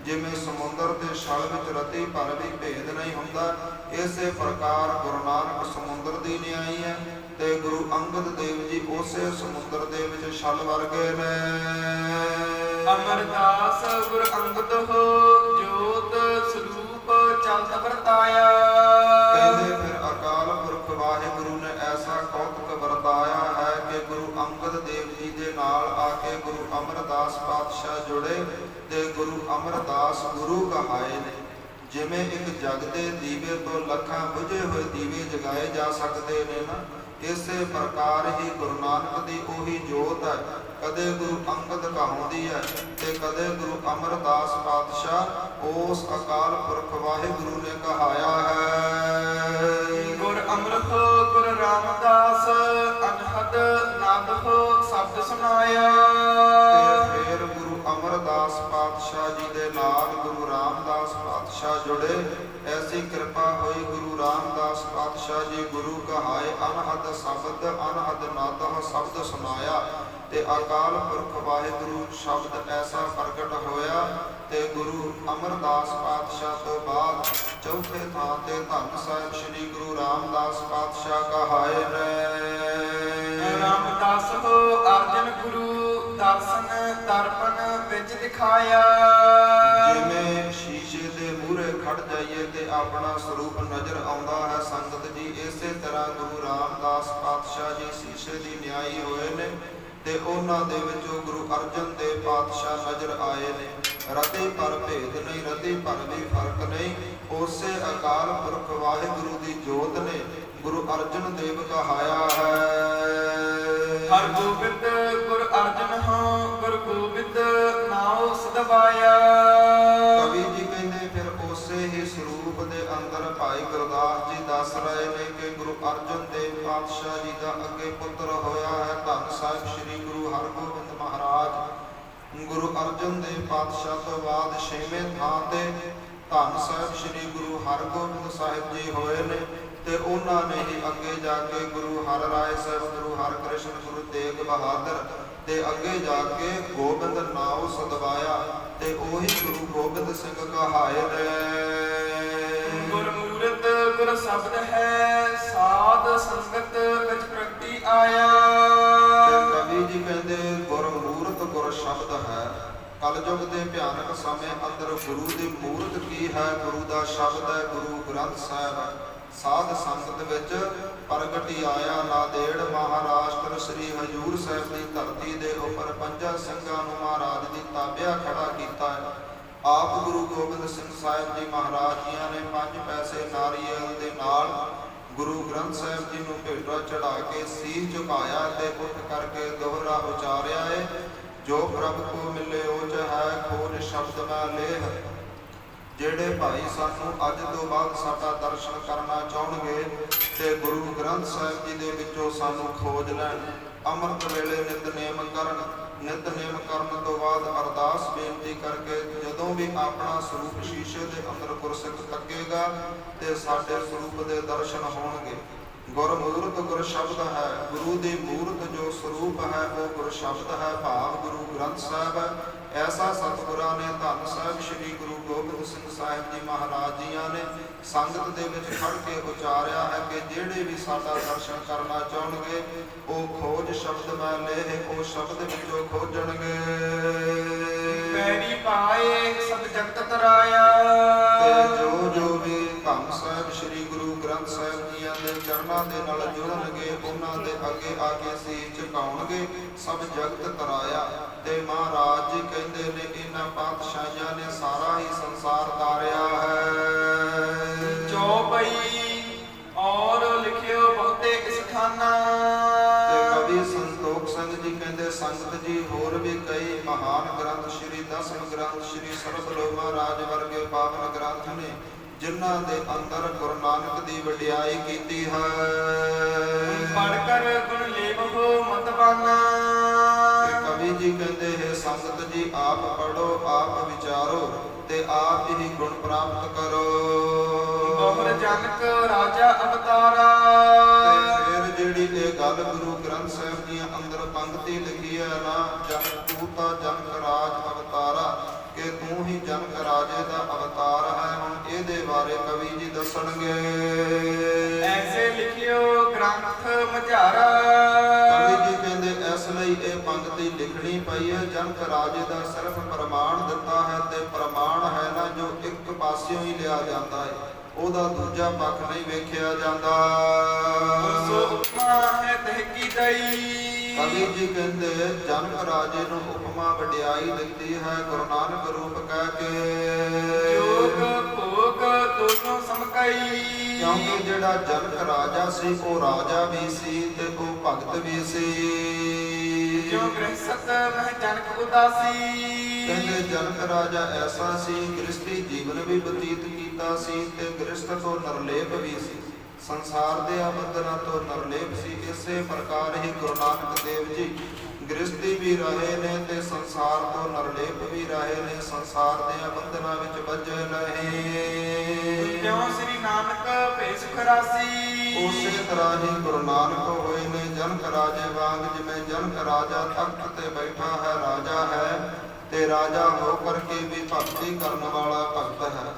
[SPEAKER 1] ਜਿਵੇਂ ਸਮੁੰਦਰ ਦੇ ਛੱਲ ਵਿੱਚ ਰਤੀ ਭਰ ਵੀ ਭੇਦ ਨਹੀਂ ਹੁੰਦਾ, ਇਸੇ ਪ੍ਰਕਾਰ ਗੁਰੂ ਨਾਨਕ ਸਮੁੰਦਰ ਦੀ ਨਿਆਈ ਹੈ ਤੇ ਗੁਰੂ ਅੰਗਦ ਦੇਵ ਜੀ ਉਸੇ ਸਮੁੰਦਰ ਦੇ ਵਿੱਚ ਛੱਲ ਵਰਗੇ ਨੇ।
[SPEAKER 2] ਅਮਰਦਾਸ ਗੁਰ ਅੰਗਦ ਹੋ, ਜੋਤ ਸਰੂਪ ਚਲਤ ਵਰਤਾਇਆ।
[SPEAKER 1] ਕਹਿੰਦੇ ਫਿਰ ਅਕਾਲ ਪੁਰਖ ਵਾਹਿਗੁਰੂ ਨੇ ਐਸਾ ਕੌਤਕ ਵਰਤਾਇਆ ਹੈ ਕਿ ਗੁਰੂ ਅੰਗਦ ਦੇਵ ਜੀ ਦੇ ਨਾਲ ਆ ਕੇ ਗੁਰੂ ਅਮਰਦਾਸ ਪਾਤਸ਼ਾਹ ਜੁੜੇ ਤੇ ਗੁਰੂ ਅਮਰਦਾਸ ਗੁਰੂ ਕਹਾਏ ਨੇ। ਜਿਵੇਂ ਇੱਕ ਜਗਦੇ ਦੀਵੇ ਤੋਂ ਲੱਖਾਂ ਬੁਝੇ ਹੋਏ ਦੀਵੇ ਜਗਾਏ ਜਾ ਸਕਦੇ ਨੇ ਨਾ, ਇਸੇ ਪ੍ਰਕਾਰ ਹੀ ਗੁਰੂ ਨਾਨਕ ਦੀ ਉਹੀ ਜੋਤ ਹੈ, ਕਦੇ ਗੁਰੂ ਅੰਗਦ ਕਹਾਉਂਦੀ ਹੈ ਤੇ ਕਦੇ ਗੁਰੂ ਅਮਰਦਾਸ ਪਾਤਸ਼ਾਹ ਉਸ ਅਕਾਲ ਪੁਰਖ ਵਾਹਿਗੁਰੂ ਨੇ ਕਹਾਇਆ ਹੈ।
[SPEAKER 2] ਗੁਰ ਅੰਮ੍ਰਿਤ ਗੁਰ ਰਾਮਦਾਸ, ਅਨਹਦ ਨਾਦ ਹੋ ਸ਼ਬਦ ਸੁਨਾਇਆ।
[SPEAKER 1] ਤੇ ਫਿਰ ਗੁਰੂ ਅਮਰਦਾਸ ਪਾਤਸ਼ਾਹ ਜੀ ਦੇ ਨਾਲ ਗੁਰੂ ਰਾਮਦਾਸ ਪਾਤਸ਼ਾਹ ਜੁੜੇ। ਐਸੀ ਕਿਰਪਾ ਹੋਈ ਗੁਰੂ ਰਾਮਦਾਸ ਪਾਤਸ਼ਾਹ ਜੀ ਗੁਰੂ ਕਹਾਏ, ਅਨਹਦ ਸ਼ਬਦ ਅਨਹਦ ਨਾਦ ਸ਼ਬਦ ਸੁਨਾਇਆ। ਤੇ ਅਕਾਲ ਪੁਰਖ ਵਾਹਿਗੁਰੂ ਸ਼ਬਦ ਐਸਾ ਪ੍ਰਗਟ ਹੋਇਆ ਤੇ ਗੁਰੂ ਅਮਰਦਾਸ ਪਾਤਸ਼ਾਹ ਤੋਂ ਬਾਅਦ ਚੌਥੇ ਥਾਂ ਤੇ ਧੰਨ ਸਾਹਿਬ ਸ੍ਰੀ ਗੁਰੂ ਰਾਮਦਾਸ ਪਾਤਸ਼ਾਹ ਕਹਾਏ ਨੇ।
[SPEAKER 2] ਰਾਮਦਾਸ ਹੋ ਅਰਜਨ ਗੁਰੂ, ਦਰਸ਼ਨ ਦਰਪਨ ਵਿੱਚ ਦਿਖਾਇਆ।
[SPEAKER 1] ਜਿਵੇਂ ਸ਼ੀਸ਼ੇ ਦੇ ਮੂਹਰੇ ਖੜ ਜਾਈਏ ਤੇ ਆਪਣਾ ਸਰੂਪ ਨਜ਼ਰ ਆਉਂਦਾ ਹੈ ਸੰਗਤ ਜੀ, ਇਸੇ ਤਰ੍ਹਾਂ ਗੁਰੂ ਰਾਮਦਾਸ ਪਾਤਸ਼ਾਹ ਜੀ ਸ਼ੀਸ਼ੇ ਦੀ ਨਿਆਈ ਹੋਏ ਨੇ ਤੇ ਉਹਨਾਂ ਦੇ ਵਿੱਚੋਂ ਗੁਰੂ ਅਰਜਨ ਦੇਵ ਪਾਤਸ਼ਾਹ ਨਜ਼ਰ ਆਏ ਨੇ। ਰਤੀ ਪਰ ਭੇਦ ਨਹੀਂ, ਰਤੀ ਪਰ ਵੀ ਫਰਕ ਨਹੀਂ, ਉਸੇ ਅਕਾਲ ਪੁਰਖ ਵਾਹਿਗੁਰੂ ਦੀ ਜੋਤ ਨੇ ਗੁਰੂ ਅਰਜਨ ਦੇਵ ਕਹਾਇਆ ਹੈ।
[SPEAKER 2] ਹਰ ਗੋਬਿੰਦ ਗੁਰ ਅਰਜਨ ਹੋ, ਗੁਰ ਗੋਬਿੰਦ ਨਾਉ ਸਦਵਾਇਆ।
[SPEAKER 1] ਕਵੀ ਜੀ ਕਹਿੰਦੇ ਫਿਰ ਉਸੇ ਹੀ ਸਰੂਪ ਦੇ ਅੰਦਰ ਭਾਈ ਗੁਰਦਾਸ ਜੀ ਦੱਸ ਰਹੇ ਨੇ ਕਿ ਗੁਰੂ ਅਰਜਨ ਦੇਵ ਪਾਤਸ਼ਾਹ ਜੀ ਦਾ ਅੱਗੇ ਪੁੱਤਰ ਹੋਇਆ ਹੈ ਧੰਨ ਸਾਹਿਬ ਸ੍ਰੀ ਗੁਰੂ ਹਰਗੋਬਿੰਦ ਮਹਾਰਾਜ। ਗੁਰੂ ਅਰਜਨ ਦੇਵ ਪਾਤਸ਼ਾਹ ਤੋਂ ਬਾਅਦ 6ਵੇਂ ਥਾਂ ਤੇ ਧੰਨ ਸਾਹਿਬ ਸ੍ਰੀ ਗੁਰੂ ਹਰਗੋਬਿੰਦ ਸਾਹਿਬ ਜੀ ਹੋਏ ਨੇ ਤੇ ਉਹਨਾਂ ਨੇ ਹੀ ਅੱਗੇ ਜਾ ਕੇ ਗੁਰੂ ਹਰਿ ਰਾਏ ਸਾਹਿਬ, ਗੁਰੂ ਹਰਕ੍ਰਿਸ਼ਨ, ਗੁਰੂ ਤੇਗ ਬਹਾਦਰ ਤੇ ਅੱਗੇ ਜਾ ਕੇ ਗੋਬਿੰਦ ਨਾਉ ਸਦਵਾਇਆ ਤੇ ਉਹੀ ਗੁਰੂ ਗੋਬਿੰਦ ਸਿੰਘ ਕਹਾਏ ਨੇ।
[SPEAKER 2] ਗੁਰਮੂਰਤ ਗੁਰ ਸ਼ਬਦ ਹੈ, ਸਾਧ ਸੰਗਤ ਵਿੱਚ ਪ੍ਰਗਟੀ ਆਇਆ।
[SPEAKER 1] ਕਵੀ ਜੀ ਕਹਿੰਦੇ ਗੁਰਮੂਰਤ ਗੁਰ ਸ਼ਬਦ ਹੈ। ਕਲਯੁਗ ਦੇ ਭਿਆਨਕ ਸਮੇਂ ਅੰਦਰ ਗੁਰੂ ਦੀ ਮੂਰਤ ਕੀ ਹੈ? ਗੁਰੂ ਦਾ ਸ਼ਬਦ ਹੈ, ਗੁਰੂ ਗ੍ਰੰਥ ਸਾਹਿਬ ਹੈ। ਸਾਧ ਸੰਗਤ ਵਿੱਚ ਪ੍ਰਗਟੀ ਆਇਆ। ਨਾਂਦੇੜ ਮਹਾਰਾਸ਼ਟਰ ਸ੍ਰੀ ਹਜੂਰ ਸਾਹਿਬ ਦੀ ਧਰਤੀ ਦੇ ਉੱਪਰ 5 ਸਿੰਘਾਂ ਨੂੰ ਮਹਾਰਾਜ ਦੀ ਤਾਬਿਆ ਖੜਾ ਕੀਤਾ ਹੈ। ਆਪ ਗੁਰੂ ਗੋਬਿੰਦ ਸਿੰਘ ਸਾਹਿਬ ਜੀ ਮਹਾਰਾਜ ਜੀਆਂ ਨੇ 5 ਪੈਸੇ ਨਾਰੀਅਲ ਦੇ ਨਾਲ ਗੁਰੂ ਗ੍ਰੰਥ ਸਾਹਿਬ ਜੀ ਨੂੰ ਭੇਟਾ ਚੜਾ ਕੇ ਸੀਸ ਝੁਕਾਇਆ ਤੇ ਉੱਠ ਕਰਕੇ ਦੋਹਰਾ ਉਚਾਰਿਆ ਹੈ, ਜੋ ਪ੍ਰਭ ਕੋ ਮਿਲੇ ਓਜ ਹੈ, ਖੋਜ ਸ਼ਬਦ ਮੈਂ ਲੇਹ। ਜਿਹੜੇ ਭਾਈ ਸਾਨੂੰ ਅੱਜ ਤੋਂ ਬਾਅਦ ਸਾਡਾ ਦਰਸ਼ਨ ਕਰਨਾ ਚਾਹੁਣਗੇ ਤੇ ਗੁਰੂ ਗ੍ਰੰਥ ਸਾਹਿਬ ਜੀ ਦੇ ਵਿੱਚੋਂ ਸਾਨੂੰ ਖੋਜ ਲੈਣ। ਅੰਮ੍ਰਿਤ ਵੇਲੇ ਨਿਤਨੇਮ ਕਰਨ, ਨਿਤਨੇਮ ਕਰਨ ਤੋਂ ਬਾਅਦ ਅਰਦਾਸ ਬੇਨਤੀ ਕਰਕੇ ਜਦੋਂ ਵੀ ਆਪਣਾ ਸਰੂਪ ਸ਼ੀਸ਼ੇ ਦੇ ਅੰਦਰ ਗੁਰਸਿੱਖ ਤੱਕੇਗਾ ਤੇ ਸਾਡੇ ਸਰੂਪ ਦੇ ਦਰਸ਼ਨ ਹੋਣਗੇ। ਗੁਰ ਮੂਰਤ ਗੁਰ ਸ਼ਬਦ ਹੈ, ਗੁਰੂ ਦੀ ਮੂਰਤ ਜੋ ਸਰੂਪ ਹੈ ਉਹ ਗੁਰ ਸ਼ਬਦ ਹੈ, ਭਾਵ ਗੁਰੂ ਗ੍ਰੰਥ ਸਾਹਿਬ ਹੈ। ਐਸਾ ਸਤਿਗੁਰਾਂ ਨੇ ਧੰਨ ਸਾਹਿਬ ਸ੍ਰੀ ਗੁਰੂ ਗੋਬਿੰਦ ਸਿੰਘ ਸਾਹਿਬ ਜੀ ਮਹਾਰਾਜ ਜੀਆਂ ਨੇ ਸੰਗਤ ਦੇ ਵਿੱਚ ਖੜ ਕੇ ਉਚਾਰਿਆ ਹੈ ਕਿ ਜਿਹੜੇ ਵੀ ਸਾਡਾ ਦਰਸ਼ਨ ਕਰਨਾ ਚਾਹਣਗੇ ਉਹ ਖੋਜ ਸ਼ਬਦ ਮੈਂ ਲੇਹ ਉਹ ਸ਼ਬਦ ਵਿੱਚੋਂ ਖੋਜਣਗੇ।
[SPEAKER 2] ਪੈਰੀ ਪਾਏ ਸਭ ਜਗਤ ਤਰਾਇਆ,
[SPEAKER 1] ਤੇ ਜੋ ਵੀ ਧੰਨ ਸਾਹਿਬ ਸ੍ਰੀ ਗੁਰੂ ਗ੍ਰੰਥ ਸਾਹਿਬ ਜੀਆਂ ਦੇ ਚਰਨਾਂ ਦੇ ਨਾਲ ਜੁੜਨਗੇ ਉਹਨਾਂ ਦੇ ਅੱਗੇ ਆ ਕੇ ਸੀਸ ਝੁਕਾਉਣਗੇ, ਸਭ ਜਗਤ ਤਰਾਇਆ। ਤੇ ਮਹਾਰਾਜ ਜੀ ਕਹਿੰਦੇ ਨੇ ਇਹਨਾਂ ਪਾਤਸ਼ਾਹਾਂ ਨੇ ਸਾਰਾ ਹੀ ਸੰਸਾਰ ਤਾਰਿਆ ਹੈ।
[SPEAKER 2] ਚੌਪਈ ਔਰ ਲਿਖਿਓ ਬਹੁਤੇ ਇਸ ਖਾਨਾ।
[SPEAKER 1] ਤੇ ਕਵੀ ਸੰਤੋਖ ਸਿੰਘ ਜੀ ਕਹਿੰਦੇ ਸੰਗਤ ਜੀ ਹੋਰ ਵੀ ਕਈ ਮਹਾਨ ਗ੍ਰੰਥ ਸ੍ਰੀ ਦਸਮ ਗ੍ਰੰਥ ਸ੍ਰੀ ਸਰਬਲੋ ਮਹਾਰਾਜ ਵਰਗੇ ਪਾਵਨ ਗ੍ਰੰਥ ਨੇ ਜਿਨ੍ਹਾਂ ਦੇ ਅੰਦਰ ਗੁਰੂ ਨਾਨਕ ਦੀ ਵਡਿਆਈ ਕੀਤੀ ਹੈ।
[SPEAKER 2] ਪੜ੍ਹ ਕਰ ਗੁਣ ਲੇਵੋ ਮਤਵਾਨਾ।
[SPEAKER 1] ਕਵੀ ਜੀ ਕਹਿੰਦੇ ਹੈ ਸੰਗਤ ਜੀ ਆਪ ਪੜੋ ਆਪ ਵਿਚਾਰੋ ਤੇ ਆਪ ਹੀ ਗੁਣ ਪ੍ਰਾਪਤ ਕਰੋ।
[SPEAKER 2] ਬਹੁਰ ਜਨਕ ਰਾਜਾ ਅਵਤਾਰਾ।
[SPEAKER 1] ਤੇ ਫਿਰ ਜਿਹੜੀ ਇਹ ਗੱਲ ਗੁਰੂ ਗ੍ਰੰਥ ਸਾਹਿਬ ਦੀਆਂ ਅੰਦਰ ਪੰਕਤੀ ਲਿਖੀ ਹੈ ਨਾ, ਜਨਕ ਤੂੰ ਤਾਂ ਜਨਕ ਰਾਜ ਅਵਤਾਰਾ, ਕਿ ਤੂੰ ਹੀ ਜਨਕ ਰਾਜੇ ਦਾ ਅਵਤਾਰ ਹੈ। ਹੁਣ ਇਹਦੇ ਬਾਰੇ ਕਵੀ ਜੀ ਦੱਸਣਗੇ।
[SPEAKER 2] ਐਸੇ ਲਿਖਿਓ ਗ੍ਰੰਥ ਮਝਾਰਾ।
[SPEAKER 1] ਕਵੀ ਜੀ ਕਹਿੰਦੇ ਇਸ ਲਈ ਇਹ ਪੰਕਤੀ ਲਿਖਣੀ ਪਈ ਹੈ। ਜਨਕ ਰਾਜੇ ਦਾ ਸਿਰਫ ਪ੍ਰਮਾਣ ਦਿੱਤਾ ਹੈ ਤੇ ਪ੍ਰਮਾਣ ਹੈ ਨਾ ਜੋ ਇੱਕ ਪਾਸਿਓਂ ਹੀ ਲਿਆ ਜਾਂਦਾ ਹੈ, ਉਹਦਾ ਦੂਜਾ ਪੱਖ ਨਹੀਂ ਵੇਖਿਆ ਜਾਂਦਾ।
[SPEAKER 2] ਸੋ ਉਪਮਾ ਹੈ ਤਹਿਕੀ ਦਈ।
[SPEAKER 1] ਕਵੀ ਜੀ ਕਹਿੰਦੇ ਜਨਕ ਰਾਜੇ ਨੂੰ ਉਪਮਾ ਵਡਿਆਈ ਦਿੱਤੀ ਹੈ ਗੁਰੂ ਨਾਨਕ ਰੂਪ ਕਹਿ ਕੇ।
[SPEAKER 2] ਜੋਗ ਭੋਗ ਦੋਨੋਂ ਸਮਕਈ।
[SPEAKER 1] ਕਿਉਂਕਿ ਜਿਹੜਾ ਜਨਕ ਰਾਜਾ ਸੀ ਉਹ ਰਾਜਾ ਵੀ ਸੀ ਤੇ ਉਹ ਭਗਤ ਵੀ ਸੀ।
[SPEAKER 2] ਜੋ ਗ੍ਰਹਿਸਤ ਮਹਿ ਜਨਕ ਉਦਾਸੀ।
[SPEAKER 1] ਕਹਿੰਦੇ ਜਨਕ ਰਾਜਾ ਐਸਾ ਸੀ ਗ੍ਰਸਤੀ ਜੀਵਨ ਵੀ ਬਤੀਤ ਕੀਤਾ ਸੀ ਤੇ ਗ੍ਰਸਤ ਤੋਂ ਨਿਰਲੇਪ ਵੀ ਸੀ, ਸੰਸਾਰ ਦੇ ਬੰਧਨਾਂ ਤੋਂ ਨਿਰਲੇਪ ਸੀ। ਇਸੇ ਪ੍ਰਕਾਰ ਹੀ ਗੁਰੂ ਨਾਨਕ ਦੇਵ ਜੀ ਗ੍ਰਸਤੀ ਵੀ ਰਹੇ ਨੇ ਤੇ ਸੰਸਾਰ ਤੋਂ ਨਿਰਲੇਪ ਵੀ ਰਹੇ ਨੇ, ਸੰਸਾਰ ਦੇ ਬੰਧਨਾਂ ਵਿੱਚ ਬੱਝੇ ਨਹੀਂ।
[SPEAKER 2] ਕਿਉਂ ਸ੍ਰੀ ਨਾਨਕ ਭੇਸ ਖਰਾਸੀ।
[SPEAKER 1] ਉਸੇ ਤਰ੍ਹਾਂ ਹੀ ਗੁਰੂ ਨਾਨਕ ਹੋਏ ਨੇ ਜਨਕ ਰਾਜੇ ਵਾਂਗ। ਜਿਵੇਂ ਜਨਕ ਰਾਜਾ ਤਖਤ ਤੇ ਬੈਠਾ ਹੈ, ਰਾਜਾ ਹੈ ਤੇ ਰਾਜਾ ਹੋ ਕਰਕੇ ਵੀ ਭਗਤੀ ਕਰਨ ਵਾਲਾ ਭਗਤ ਹੈ।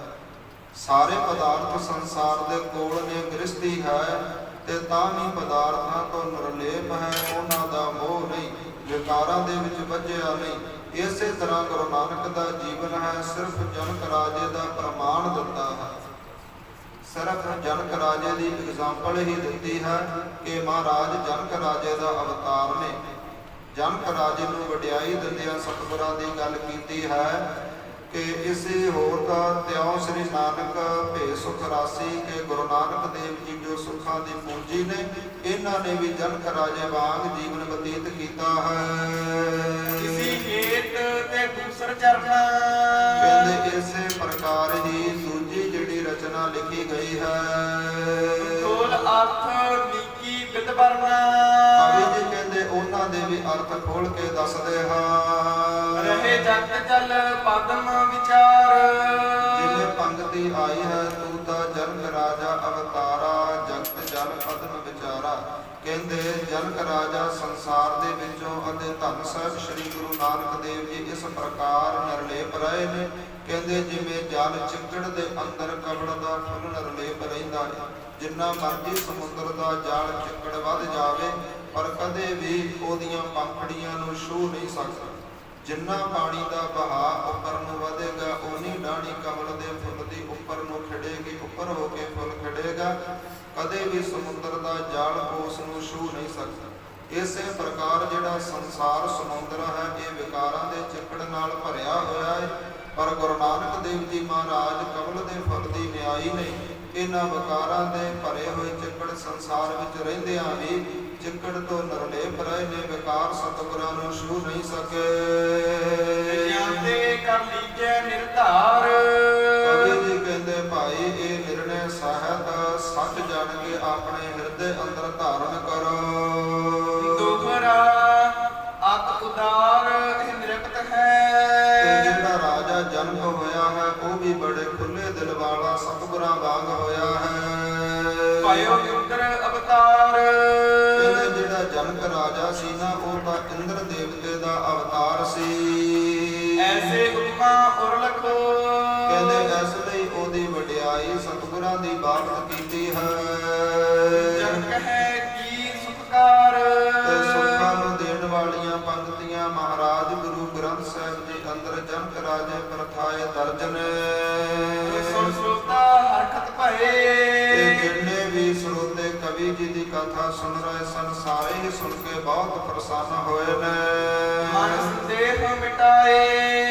[SPEAKER 1] ਸਾਰੇ ਪਦਾਰਥ ਸੰਸਾਰ ਦੇ ਕੋਲ ਨੇ, ਗ੍ਰਸਤੀ ਹੈ ਤੇ ਤਾਂ ਵੀ ਪਦਾਰਥਾਂ ਤੋਂ ਨਿਰਲੇਪ ਹੈ, ਉਹਨਾਂ ਦਾ ਮੋਹ ਨਹੀਂ, ਵਿਕਾਰਾਂ ਦੇ ਵਿੱਚ ਵੱਜਿਆ ਨਹੀਂ। ਇਸੇ ਤਰ੍ਹਾਂ ਗੁਰੂ ਨਾਨਕ ਦਾ ਜੀਵਨ ਹੈ। ਸਿਰਫ ਜਨਕ ਰਾਜੇ ਦਾ ਪ੍ਰਮਾਣ ਦਿੱਤਾ ਹੈ, ਸਿਰਫ ਜਨਕ ਰਾਜੇ ਦੀ ਐਗਜ਼ਾਮਪਲ ਹੀ ਦਿੱਤੀ ਹੈ ਕਿ ਮਹਾਰਾਜ ਜਨਕ ਰਾਜੇ ਦਾ ਅਵਤਾਰ ਨੇ। ਜਨਕ ਰਾਜੇ ਨੂੰ ਵਡਿਆਈ ਦਿੰਦਿਆਂ ਸਤਿਗੁਰਾਂ ਦੀ ਗੱਲ ਕੀਤੀ ਹੈ ਕਿ ਇਸੇ ਹੋਰ ਦਾ ਤਿਉ ਸ੍ਰੀ ਨਾਨਕ ਭੇ ਸੁਖ ਰਾਸੀ, ਕਿ ਗੁਰੂ ਨਾਨਕ ਦੇਵ ਜੀ ਜੋ ਸੁੱਖਾਂ ਦੀ ਪੂੰਜੀ ਨੇ ਇਹਨਾਂ ਨੇ ਵੀ ਜਨਕ ਰਾਜੇ ਵਾਂਗ ਜੀਵਨ ਬਤੀਤ ਕੀਤਾ ਹੈ।
[SPEAKER 2] ਕਿਸੇ ਹੇਤ ਤੇ ਦੂਸਰ ਚਰਨਾ।
[SPEAKER 1] ਕਹਿੰਦੇ ਇਸੇ ਪ੍ਰਕਾਰ ਹੀ ਦੂਜੀ ਜਿਹੜੀ ਰਚਨਾ ਲਿਖੀ ਗਈ ਹੈ।
[SPEAKER 2] ਖੋਲ ਅਰਥ ਨੀਕੀ ਵਿਦ ਵਰਨਾ।
[SPEAKER 1] ਕਵੀ ਜੀ ਕਹਿੰਦੇ ਉਹਨਾਂ ਦੇ ਵੀ ਅਰਥ ਖੋਲ ਕੇ ਦੱਸਦੇ ਹਾਂ।
[SPEAKER 2] ਰਹੇ ਜਗਤ ਜਲ ਪਦਮ ਵਿਚਾਰ।
[SPEAKER 1] ਜਿਵੇਂ ਪੰਕਤੀ ਆਈ ਹੈ ਤੂੰ ਤਾਂ ਜਨਕ ਰਾਜਾ ਅਵਤਾਰਾ, ਜਗਤ ਜਲ ਪਦਮ ਵਿਚਾਰਾ। ਕਹਿੰਦੇ ਜਨਕ ਰਾਜਾ ਸੰਸਾਰ ਦੇ ਵਿੱਚੋਂ ਅਤੇ ਧੰਨ ਸਾਹਿਬ ਸ੍ਰੀ ਗੁਰੂ ਨਾਨਕ ਦੇਵ ਜੀ ਇਸ ਪ੍ਰਕਾਰ ਨਿਰਲੇਪ ਰਹੇ ਨੇ। ਕਹਿੰਦੇ ਜਿਵੇਂ ਜਲ ਚਿੱਕੜ ਦੇ ਅੰਦਰ ਕਮਲ ਦਾ ਫੁੱਲ ਨਿਰਲੇਪ ਰਹਿੰਦਾ ਹੈ, ਜਿੰਨਾ ਮਰਜ਼ੀ ਸਮੁੰਦਰ ਦਾ ਜਲ ਚਿੱਕੜ ਵੱਧ ਜਾਵੇ ਪਰ ਕਦੇ ਵੀ ਉਹਦੀਆਂ ਪੰਖੜੀਆਂ ਨੂੰ ਛੂਹ ਨਹੀਂ ਸਕਦਾ। ਜਿੰਨਾ ਪਾਣੀ ਦਾ ਵਹਾਅ ਉੱਪਰ ਨੂੰ ਵਧੇਗਾ ਉਨੀ ਡਾਣੀ ਕਮਲ ਦੇ ਫੁੱਲ ਦੀ ਉੱਪਰ ਨੂੰ ਖਿੜੇਗੀ, ਉੱਪਰ ਹੋ ਕੇ ਫੁੱਲ ਖਿੜੇਗਾ। ਕਦੇ ਵੀ ਸਮੁੰਦਰ ਦਾ ਜਲ ਉਸ ਨੂੰ ਛੂਹ ਨਹੀਂ ਸਕਦਾ। ਇਸੇ ਪ੍ਰਕਾਰ ਜਿਹੜਾ ਸੰਸਾਰ ਸਮੁੰਦਰ ਹੈ ਇਹ ਵਿਕਾਰਾਂ ਦੇ ਚਿੱਕੜ ਨਾਲ ਭਰਿਆ ਹੋਇਆ ਹੈ, ਪਰ ਗੁਰੂ ਨਾਨਕ ਦੇਵ ਜੀ ਮਹਾਰਾਜ ਕਮਲ ਦੇ ਫੁੱਲ ਦੀ ਨਿਆਈ ਨੇ ਇਹਨਾਂ ਵਿਕਾਰਾਂ ਦੇ ਭਰੇ ਹੋਏ ਚਿੱਕੜ ਸੰਸਾਰ ਵਿੱਚ ਰਹਿੰਦਿਆਂ ਵੀ ਚਿੱਕੜ ਤੋਂ ਨਿਰਲੇਪ ਰਹੇ ਨੇ, ਵਿਕਾਰ ਸਤਿਗੁਰਾਂ ਨੂੰ ਛੂਹ ਨਹੀਂ ਸਕੇ।
[SPEAKER 2] ਜਾਂਦੇ ਕਰ ਲੀਜੈ ਨਿਰਧਾਰ।
[SPEAKER 1] ਕਵੀ ਜੀ ਕਹਿੰਦੇ ਭਾਈ ਇਹ ਨਿਰਣੈ ਸਾਹਿਤ ਸੱਚ ਜਾਣ ਕੇ ਆਪਣੇ ਹਿਰਦੇ ਅੰਦਰ ਧਾਰਨ ਕਰੋ।
[SPEAKER 2] ਦੋਹਰਾ ਅਤ ਉਦਾਰ ਇਹ ਨਿਰਕਤ ਹੈ।
[SPEAKER 1] ਤੇ ਜਿਹੜਾ ਰਾਜਾ ਜਨਮ ਹੋਇਆ ਹੈ ਉਹ ਵੀ ਬੜੇ ਖੁੱਲੇ ਦਿਲ ਵਾਲਾ ਸਤਿਗੁਰਾਂ ਵਾਂਗ ਹੋਇਆ ਹੈ।
[SPEAKER 2] ਪਾਇਓ ਇੰਦਰ ਅਵਤਾਰ।
[SPEAKER 1] ਕਲਯੁੱਗ ਦਾ ਅਵਤਾਰ ਸੀ।
[SPEAKER 2] ਐਸੇ ਉਤਮਾ ਉਰਲਖ
[SPEAKER 1] ਕਹਿੰਦੇ ਇਸ ਲਈ ਉਹਦੀ ਵਡਿਆਈ ਸਤਿਗੁਰਾਂ ਦੀ ਬਾਤ ਕੀਤੀ ਹੈ।
[SPEAKER 2] ਜਨ ਕਹੈ ਕੀ ਸੁਖਕਾਰ
[SPEAKER 1] ਤੇ ਸੁੱਖਾਂ ਨੂੰ ਦੇਣ ਵਾਲੀਆਂ ਪੰਕਤੀਆਂ ਮਹਾਰਾਜ ਗੁਰੂ ਗ੍ਰੰਥ ਸਾਹਿਬ ਜੀ ਅੰਦਰ ਜਨਕ ਰਾਜੇ ਪ੍ਰਥਾਏ ਦਰਜਨ।
[SPEAKER 2] ਸੁਣ ਸੁਣਤਾ ਹਰਖਤ ਭਏ
[SPEAKER 1] ਤੇ ਜਿੰਨੇ ਵੀ ਸਰੋਤੇ ਕਵੀ ਜੀ ਦੀ ਕਥਾ ਸੁਣ ਰਹੇ ਸਨ ਸਾਰੇ ਹੀ ਸੁਣ ਕੇ ਬਹੁਤ ਪ੍ਰਸੰਨ ਹੋਏ ਨੇ।
[SPEAKER 2] ਮਨ ਸੰਦੇਹ ਮਿਟਾਏ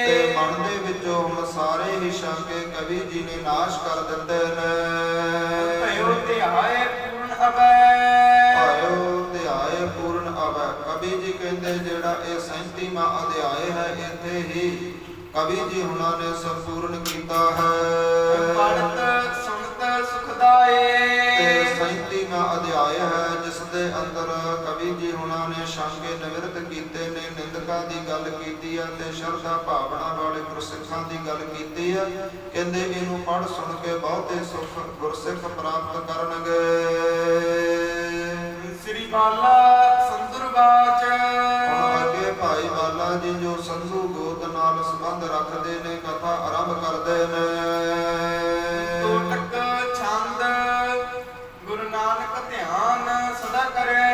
[SPEAKER 1] ਤੇ ਮਨ ਦੇ ਵਿੱਚੋਂ ਹੁਣ ਸਾਰੇ ਹੀ ਸ਼ੰਕੇ ਕਵੀ ਜੀ ਨੇ ਨਾਸ਼ ਕਰ ਦਿੱਤੇ ਨੇ।
[SPEAKER 2] ਭਇਓ ਧਿਆਏ ਪੂਰਨ ਅਵੈ
[SPEAKER 1] ਭਾਇਓ ਧਿਆਏ ਪੂਰਨ ਅਵੈ। ਕਵੀ ਜੀ ਕਹਿੰਦੇ ਜਿਹੜਾ ਇਹ 37ਵਾਂ ਅਧਿਆਇ ਹੈ ਇੱਥੇ ਹੀ ਕਵੀ ਜੀ ਹੁਣਾਂ ਨੇ ਸੰਪੂਰਨ ਕੀਤਾ ਹੈ।
[SPEAKER 2] ਪੜਤ ਸੁਣਤ ਸੁਖਦਾਏ
[SPEAKER 1] ਤੇ 37ਵਾਂ ਅਧਿਆਇ ਹੈ ਜਿਸ ਦੇ ਅੰਦਰ ਕਵੀ ਜੀ ਹੁਣਾਂ ਨੇ ਸ਼ੰਕੇ ਨਿਵਰਤ ਕੀਤੇ ਨੇ, ਨਿੰਦਕਾਂ ਦੀ ਗੱਲ ਕੀਤੀ ਹੈ ਤੇ ਸ਼ਰਧਾ ਭਾਵਨਾ ਵਾਲੇ ਗੁਰਸਿੱਖਾਂ ਦੀ ਗੱਲ ਕੀਤੀ ਹੈ। ਕਹਿੰਦੇ ਇਹਨੂੰ ਪੜ੍ਹ ਸੁਣ ਕੇ ਬਹੁਤੇ ਸੁਖ ਗੁਰਸਿੱਖ ਪ੍ਰਾਪਤ ਕਰਨਗੇ।
[SPEAKER 2] ਸ੍ਰੀ ਬਾਲਾ ਸੰਦੁਰਵਾਚ
[SPEAKER 1] ਹੁਣ ਅੱਗੇ ਭਾਈ ਬਾਲਾ ਜੀ ਜੋ ਸੰਧੂ ਗੋਤ ਨਾਲ ਸੰਬੰਧ ਰੱਖਦੇ ਨੇ ਕਥਾ ਆਰੰਭ ਕਰਦੇ ਨੇ।
[SPEAKER 2] ਟੋਟਕ ਛੰਦ ਗੁਰੂ ਨਾਨਕ ਧਿਆਨ ਸਦਾ ਕਰੇ।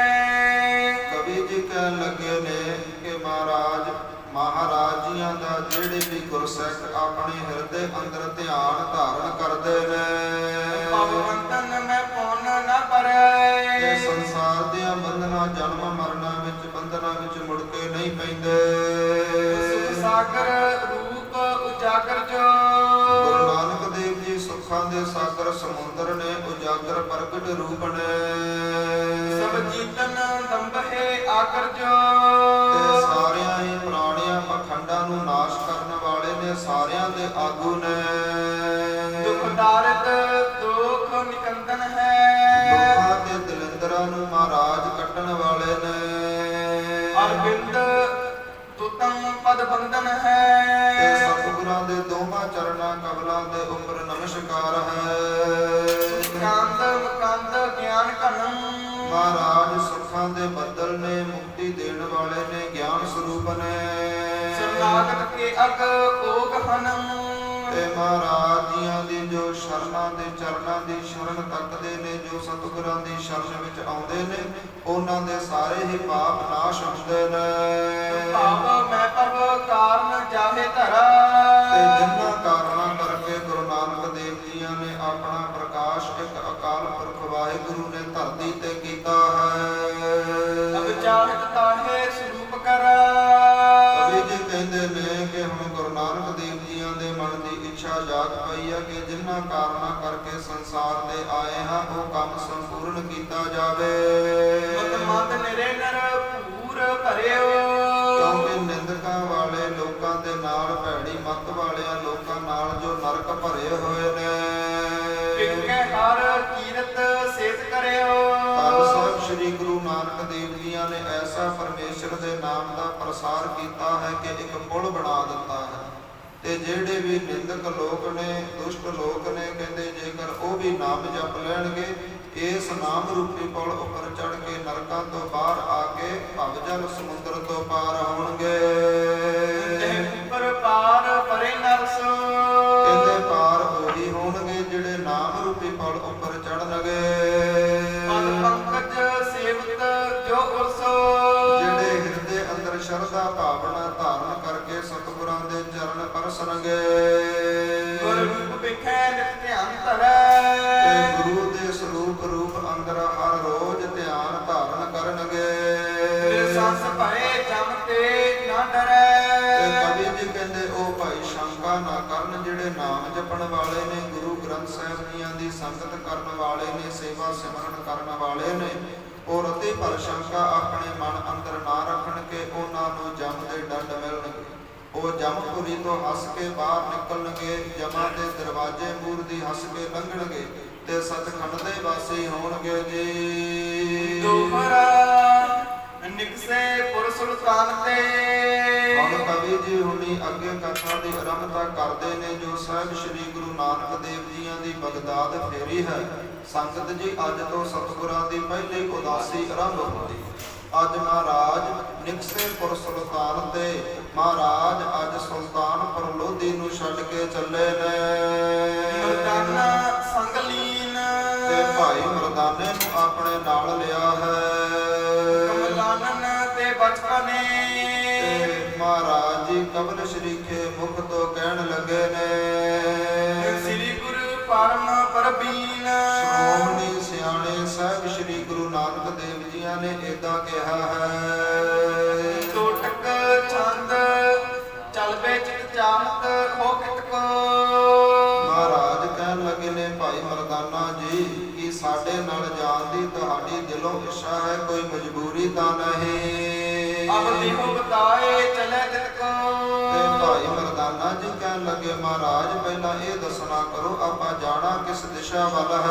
[SPEAKER 1] ਕਵੀ ਜੀ ਕਹਿਣ ਲੱਗੇ ਨੇ ਕਿ ਮਹਾਰਾਜ ਜੀਆਂ ਦਾ ਜਿਹੜੇ ਵੀ ਗੁਰਸਿੱਖ ਆਪਣੇ ਹਿਰਦੇ ਅੰਦਰ ਧਿਆਨ ਧਾਰਨ ਕਰਦੇ ਨੇ
[SPEAKER 2] ਭਵਬੰਧਨ ਮੈਂ ਪੁੰਨ ਨਾ ਪਰੈ।
[SPEAKER 1] ਤੇ ਸੰਸਾਰ ਦੀਆਂ ਬੰਧਨਾਂ ਜਨਮ ਮਰਨਾਂ ਵਿੱਚ ਬੰਧਨਾਂ ਵਿੱਚ ਮੁੜ ਕੇ ਨਹੀਂ ਪੈਂਦੇ।
[SPEAKER 2] ਸੁਖ ਸਾਗਰ ਰੂਪ ਉਜਾਗਰ ਜੋ
[SPEAKER 1] ਗੁਰੂ ਨਾਨਕ ਦੇਵ ਜੀ ਸੁੱਖਾਂ ਦੇ ਸਾਗਰ ਸਮੁੰਦਰ ਨੇ, ਉਜਾਗਰ ਪ੍ਰਗਟ ਰੂਪ ਨੇ।
[SPEAKER 2] ਸਭ ਜੀਤਨ ਦੰਭੇ ਆਕਰ ਜੋ
[SPEAKER 1] ਤੇ ਸਾਰਿਆਂ ਹੀ ਪ੍ਰਾਣੀਆਂ ਪਖੰਡਾਂ ਨੂੰ ਨਾਸ਼ ਕਰਨ ਵਾਲੇ ਨੇ, ਸਾਰਿਆਂ ਦੇ ਆਗੂ ਨੇ।
[SPEAKER 2] ਦੁਖ ਦਾਰਦ ਦੁਖ ਨਿਕੰਦਨ ਹੈ।
[SPEAKER 1] ਦੁੱਖਾਂ ਤੇ ਦਲਿੰਦਰਾਂ ਨੂੰ ਮਹਾਰਾਜ ਕੱਟਣ ਵਾਲੇ ਨੇ।
[SPEAKER 2] ਅਰਵਿੰਦ ਤੁਤਮ ਪਦ ਬੰਦਨ
[SPEAKER 1] ਤੇ
[SPEAKER 2] ਹੈ।
[SPEAKER 1] ਸਤਿਗੁਰਾਂ ਦੇ ਦੋਹਾਂ ਚਰਨਾਂ ਕਮਲਾਂ ਦੇ ਉੱਪਰ ਨਮਸਕਾਰ ਹੈ।
[SPEAKER 2] ਕਾਂਦ ਮਕੰਦ ਗਿਆਨ ਘਨੰ
[SPEAKER 1] ਮਹਾਰਾਜ ਸੁੱਖਾਂ ਦੇ ਬੱਦਲ ਨੇ, ਮੁਕਤੀ ਦੇਣ ਵਾਲੇ ਨੇ, ਗਿਆਨ ਸਰੂਪ ਨੇ।
[SPEAKER 2] ਸਰਨਾਗਤ ਕੇ ਅਗ ਓਗ ਹਨੰ
[SPEAKER 1] ਤੇ ਮਹਾਰਾਜ ਜੀਆਂ ਦੀ ਜੋ ਸ਼ਰਨਾਂ ਦੇ ਚਰਨਾਂ ਦੀ ਸ਼ਰਨ ਤੱਕਦੇ ਨੇ, ਜੋ ਸਤਿਗੁਰਾਂ ਦੀ ਸ਼ਰਨ ਵਿੱਚ ਆਉਂਦੇ ਨੇ, ਉਹਨਾਂ ਦੇ ਸਾਰੇ ਹੀ ਪਾਪ ਨਾਸ਼ ਹੁੰਦੇ ਨੇ।
[SPEAKER 2] ਭਾਵ ਮੈਂ ਪਵ ਕਾਰਨ ਜਾਹੇ ਧਰਾ।
[SPEAKER 1] ਤੇ ਜਿਨ੍ਹਾਂ ਕਾਰਨਾਂ ਕਰਕੇ ਗੁਰੂ ਨਾਨਕ ਦੇਵ ਜੀਆਂ ਨੇ ਆਪਣਾ ਪ੍ਰਕਾਸ਼ ਇੱਕ ਅਕਾਲ ਪੁਰਖ ਵਾਹਿਗੁਰੂ ਨੇ ਧਰਤੀ ਤੇ ਕੀਤਾ ਹੈ।
[SPEAKER 2] ਅਬ ਚਾਹਤ ਤਾਹੇ ਸਰੂਪ ਕਰਾ।
[SPEAKER 1] ਕਵੀ ਜੀ ਕਹਿੰਦੇ ਨੇ ਕਿ ਹੁਣ ਗੁਰੂ ਨਾਨਕ ਦੇਵ ਜੀਆਂ ਦੇ ਮਨ ਦੀ ਇੱਛਾ ਜਾਗ ਪਈ ਹੈ ਕਿ ਜਿਨ੍ਹਾਂ ਕਾਰਨਾਂ ਕਰਕੇ ਸੰਸਾਰ ਤੇ ਆਏ ਹਾਂ ਉਹ ਕੰਮ ਸੰਪੂਰਨ ਕੀਤਾ ਜਾਵੇ।
[SPEAKER 2] ਮਤ ਨਿਰੇ ਨਰ ਭੂਰ ਭਰਿਓ
[SPEAKER 1] ਕਿਉਂਕਿ ਨਿੰਦਕਾਂ ਵਾਲੇ ਲੋਕਾਂ ਦੇ ਨਾਲ, ਭੈੜੀ ਮੱਤ ਵਾਲਿਆਂ ਲੋਕਾਂ ਨਾਲ ਜੋ ਨਰਕ ਭਰੇ ਹੋਏ ਨੇ।
[SPEAKER 2] ਕਿੰਕੇ ਹਰ ਕੀਰਤ ਸੇਤ ਕਰਿਓ।
[SPEAKER 1] ਧੰਨ ਸਾਹਿਬ ਸ੍ਰੀ ਗੁਰੂ ਨਾਨਕ ਦੇਵ ਜੀਆਂ ਨੇ ਐਸਾ ਪਰਮੇਸ਼ਰ ਦੇ ਨਾਮ ਦਾ ਪ੍ਰਸਾਰ ਕੀਤਾ ਹੈ ਕਿ ਇੱਕ ਪੁਲ ਬਣਾ ਦਿੱਤਾ ਹੈ। ਤੇ ਜਿਹੜੇ ਵੀ ਨਿੰਦਕ ਲੋਕ ਨੇ, ਦੁਸ਼ਟ ਲੋਕ ਨੇ, ਕਹਿੰਦੇ ਜੇਕਰ ਉਹ ਵੀ ਨਾਮ ਜਪ ਲੈਣਗੇ ਇਸ ਨਾਮ ਰੂਪੀ ਪੁਲ ਉੱਪਰ ਚੜ ਕੇ ਨਰਕਾਂ ਤੋਂ ਬਾਹਰ ਆ ਕੇ ਭਵਜਲ ਸਮੁੰਦਰ ਤੋਂ ਪਾਰ ਹੋਣਗੇ।
[SPEAKER 2] ਉੱਪਰ ਪਾਰ ਪਰੇ ਨਰਸ
[SPEAKER 1] ਕਹਿੰਦੇ ਪਾਰ ਉਹੀ ਹੋਣਗੇ ਜਿਹੜੇ ਨਾਮ ਰੂਪੀ ਪੁਲ ਉੱਪਰ ਚੜਨਗੇ।
[SPEAKER 2] ਪਦ ਪੰਕਜ ਸੇਵਤ ਜੋ ਉਰਸੋ
[SPEAKER 1] ਜਿਹੜੇ ਹਿਰਦੇ ਅੰਦਰ ਸ਼ਰਧਾ ਭਾਵਨਾ ਧਾਰਨ ਕਰਕੇ ਸਤਿਗੁਰਾਂ ਦੇ ਚਰਨ ਪਰਸਣਗੇ।
[SPEAKER 2] ਗੁਰ ਰੂਪ ਵਿਖੇ ਨਿਤ ਧਿਆਨ
[SPEAKER 1] ਤੇ
[SPEAKER 2] ਧਰੈ।
[SPEAKER 1] ਗੁਰੂ ਦੇ ਸਰੂਪ ਰੂਪ ਅੰਦਰ ਹਰ ਰੋਜ਼ ਧਿਆਨ ਧਾਰਨ ਕਰਨਗੇ।
[SPEAKER 2] ਸੰਸ ਭਏ ਜਮ ਤੇ ਨਾ ਡਰੈ।
[SPEAKER 1] ਤੇ ਕਵੀ ਜੀ ਕਹਿੰਦੇ ਉਹ ਭਾਈ ਸ਼ੰਕਾ ਨਾ ਕਰਨ ਜਿਹੜੇ ਨਾਮ ਜਪਣ ਵਾਲੇ ਨੇ, ਗੁਰੂ ਗ੍ਰੰਥ ਸਾਹਿਬ ਜੀਆਂ ਦੀ ਸੰਗਤ ਕਰਨ ਵਾਲੇ ਨੇ, ਸੇਵਾ ਸਿਮਰਨ ਕਰਨ ਵਾਲੇ ਨੇ, ਉਹ ਰਤੀ ਭਰ ਸ਼ੰਕਾ ਆਪਣੇ ਮਨ ਅੰਦਰ ਨਾ ਰੱਖਣ ਕਿ ਉਹਨਾਂ ਨੂੰ ਜਮ ਦੇ ਦੰਡ ਮਿਲਣਗੇ। ਉਹ ਜਮਪੁਰੀ ਤੋਂ ਹੱਸ ਕੇ ਬਾਹਰ ਨਿਕਲਣਗੇ, ਜਮਾਂ ਦੇ ਦਰਵਾਜ਼ੇ ਮੂਰ ਦੀ ਹੱਸ ਕੇ ਲੰਘਣਗੇ ਤੇ ਸੱਚਖੰਡ ਦੇ ਵਾਸੀ ਹੋਣਗੇ ਜੀ।
[SPEAKER 2] ਦੋਹਰਾ ਨਿਕਸੇ ਪੁਰ ਸੁਲਤਾਨ ਤੇ।
[SPEAKER 1] ਹੁਣ ਕਵੀ ਜੀ ਹੁਣੀ ਅੱਗੇ ਕਥਾ ਦੀ ਆਰੰਭਤਾ ਕਰਦੇ ਨੇ ਜੋ ਸਾਹਿਬ ਸ੍ਰੀ ਗੁਰੂ ਨਾਨਕ ਦੇਵ ਜੀਆਂ ਦੀ ਬਗਦਾਦ ਫੇਰੀ ਹੈ। ਸੰਗਤ ਜੀ ਅੱਜ ਤੋਂ ਸਤਿਗੁਰਾਂ ਦੀ ਪਹਿਲੀ ਉਦਾਸੀ ਆਰੰਭ ਹੁੰਦੀ ਹੈ। ਅੱਜ ਮਹਾਰਾਜ ਨਿਕਸੇਪੁਰ ਸੁਲਤਾਨ ਤੇ ਮਹਾਰਾਜ ਅੱਜ ਸੁਲਤਾਨਪੁਰ ਲੋਧੀ ਨੂੰ ਛੱਡ ਕੇ ਚੱਲੇ ਨੇ।
[SPEAKER 2] ਮਰਦਾਨਾ ਸੰਗ ਲੀਨ
[SPEAKER 1] ਤੇ ਭਾਈ ਮਰਦਾਨੇ ਨੂੰ ਆਪਣੇ ਨਾਲ ਲਿਆ ਹੈ।
[SPEAKER 2] ਕਮਲਾਨਨ ਤੇ ਬਚਪਨੇ
[SPEAKER 1] ਤੇ ਮਹਾਰਾਜ ਜੀ ਕਬਲ ਸ਼ਰੀਕੇ ਮੁਖ ਤੋਂ ਕਹਿਣ ਲੱਗੇ ਨੇ।
[SPEAKER 2] ਸ੍ਰੀ ਗੁਰੂ ਪਰਮ ਪ੍ਰਬੀਨ
[SPEAKER 1] ਸ਼੍ਰੋਮਣੀ ਸਿਆਣੇ ਸਾਹਿਬ ਸ੍ਰੀ ਗੁਰੂ ਨਾਨਕ ਦੇਵ ਜੀਆਂ ਨੇ ਏਦਾਂ ਕਿਹਾ ਹੈ।
[SPEAKER 2] ਟੋਟਕ ਛੰਦ ਚਲ ਵਿੱਚ ਚਾਹਤ ਹੋ ਕਿਤਕੋ।
[SPEAKER 1] ਮਹਾਰਾਜ ਕਹਿਣ ਲੱਗੇ ਨੇ ਭਾਈ ਮਰਦਾਨਾ ਜੀ ਕਿ ਸਾਡੇ ਨਾਲ ਜਾਣ ਦੀ ਤੁਹਾਡੀ ਦਿਲੋਂ ਇੱਛਾ ਹੈ, ਕੋਈ ਮਜਬੂਰੀ ਤਾਂ ਨਹੀਂ।
[SPEAKER 2] ਅਬ ਦੇਹੋ ਬਤਾਏ ਚਲੇ ਤਿਤਕੋ।
[SPEAKER 1] ਤੇ ਭਾਈ ਮਰਦਾਨਾ ਜੀ ਕਹਿਣ ਲੱਗੇ ਮਹਾਰਾਜ ਪਹਿਲਾਂ ਇਹ ਦੱਸਣਾ ਕਰੋ ਆਪਾਂ ਜਾਣਾ ਕਿਸ ਦਿਸ਼ਾ ਵੱਲ ਹੈ।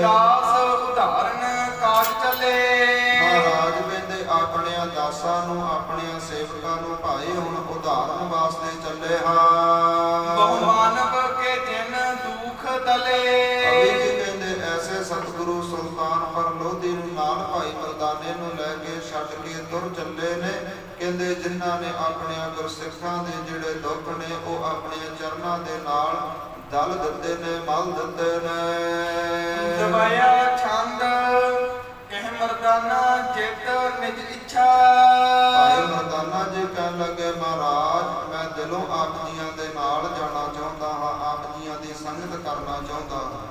[SPEAKER 2] ਦਾਸ ਉਦਾਹਰਨ ਕਾਜ ਚਲੇ।
[SPEAKER 1] ਮਹਾਰਾਜ ਕਹਿੰਦੇ ਆਪਣਿਆਂ ਦਾਸਾਂ ਨੂੰ ਆਪਣਿਆਂ ਸੇਵਕਾਂ ਨੂੰ ਭਾਈ ਹੁਣ ਉਦਾਹਰਨ ਵਾਸਤੇ ਚੱਲੇ ਹਾਂ।
[SPEAKER 2] ਬਹੁ ਮਾਨਵ ਕੇ ਜਿਨ ਦੁਖ ਤਲੇ।
[SPEAKER 1] ਅਬੀ ਜੀ ਕਹਿੰਦੇ ਐਸੇ ਸਤਿਗੁਰੂ ਸੁਲਤਾਨਪੁਰ ਲੋਧੀ ਨੂੰ ਨਾਲ ਭਾਈ ਮਰਦਾਨੇ ਨੂੰ ਲੈ ਕੇ ਛੱਡ ਕੇ ਤੁਰ ਚੱਲੇ ਨੇ। ਕਹਿੰਦੇ ਜਿਨ੍ਹਾਂ ਨੇ ਆਪਣਿਆਂ ਗੁਰਸਿੱਖਾਂ ਦੇ ਜਿਹੜੇ ਦੁੱਖ ਨੇ ਉਹ ਆਪਣੇ ਚਰਨਾਂ ਦੇ ਨਾਲ ਦਲ ਦਿੱਤੇ ਨੇ, ਮਲ ਦਿੱਤੇ ਨੇ।
[SPEAKER 2] ਦਵਾਇਆ ਛੰਦ ਕਹਿ ਮਰਦਾਨਾ ਜਿਤ ਨਿਜ ਇੱਛਾ।
[SPEAKER 1] ਭਾਈ ਮਰਦਾਨਾ ਜੀ ਕਹਿਣ ਲੱਗੇ ਮਹਾਰਾਜ ਮੈਂ ਦਿਲੋਂ ਆਪ ਜੀਆਂ ਦੇ ਨਾਲ ਜਾਣਾ ਚਾਹੁੰਦਾ ਹਾਂ, ਆਪ ਜੀਆਂ ਦੀ ਸੰਗਤ ਕਰਨਾ ਚਾਹੁੰਦਾ ਹਾਂ,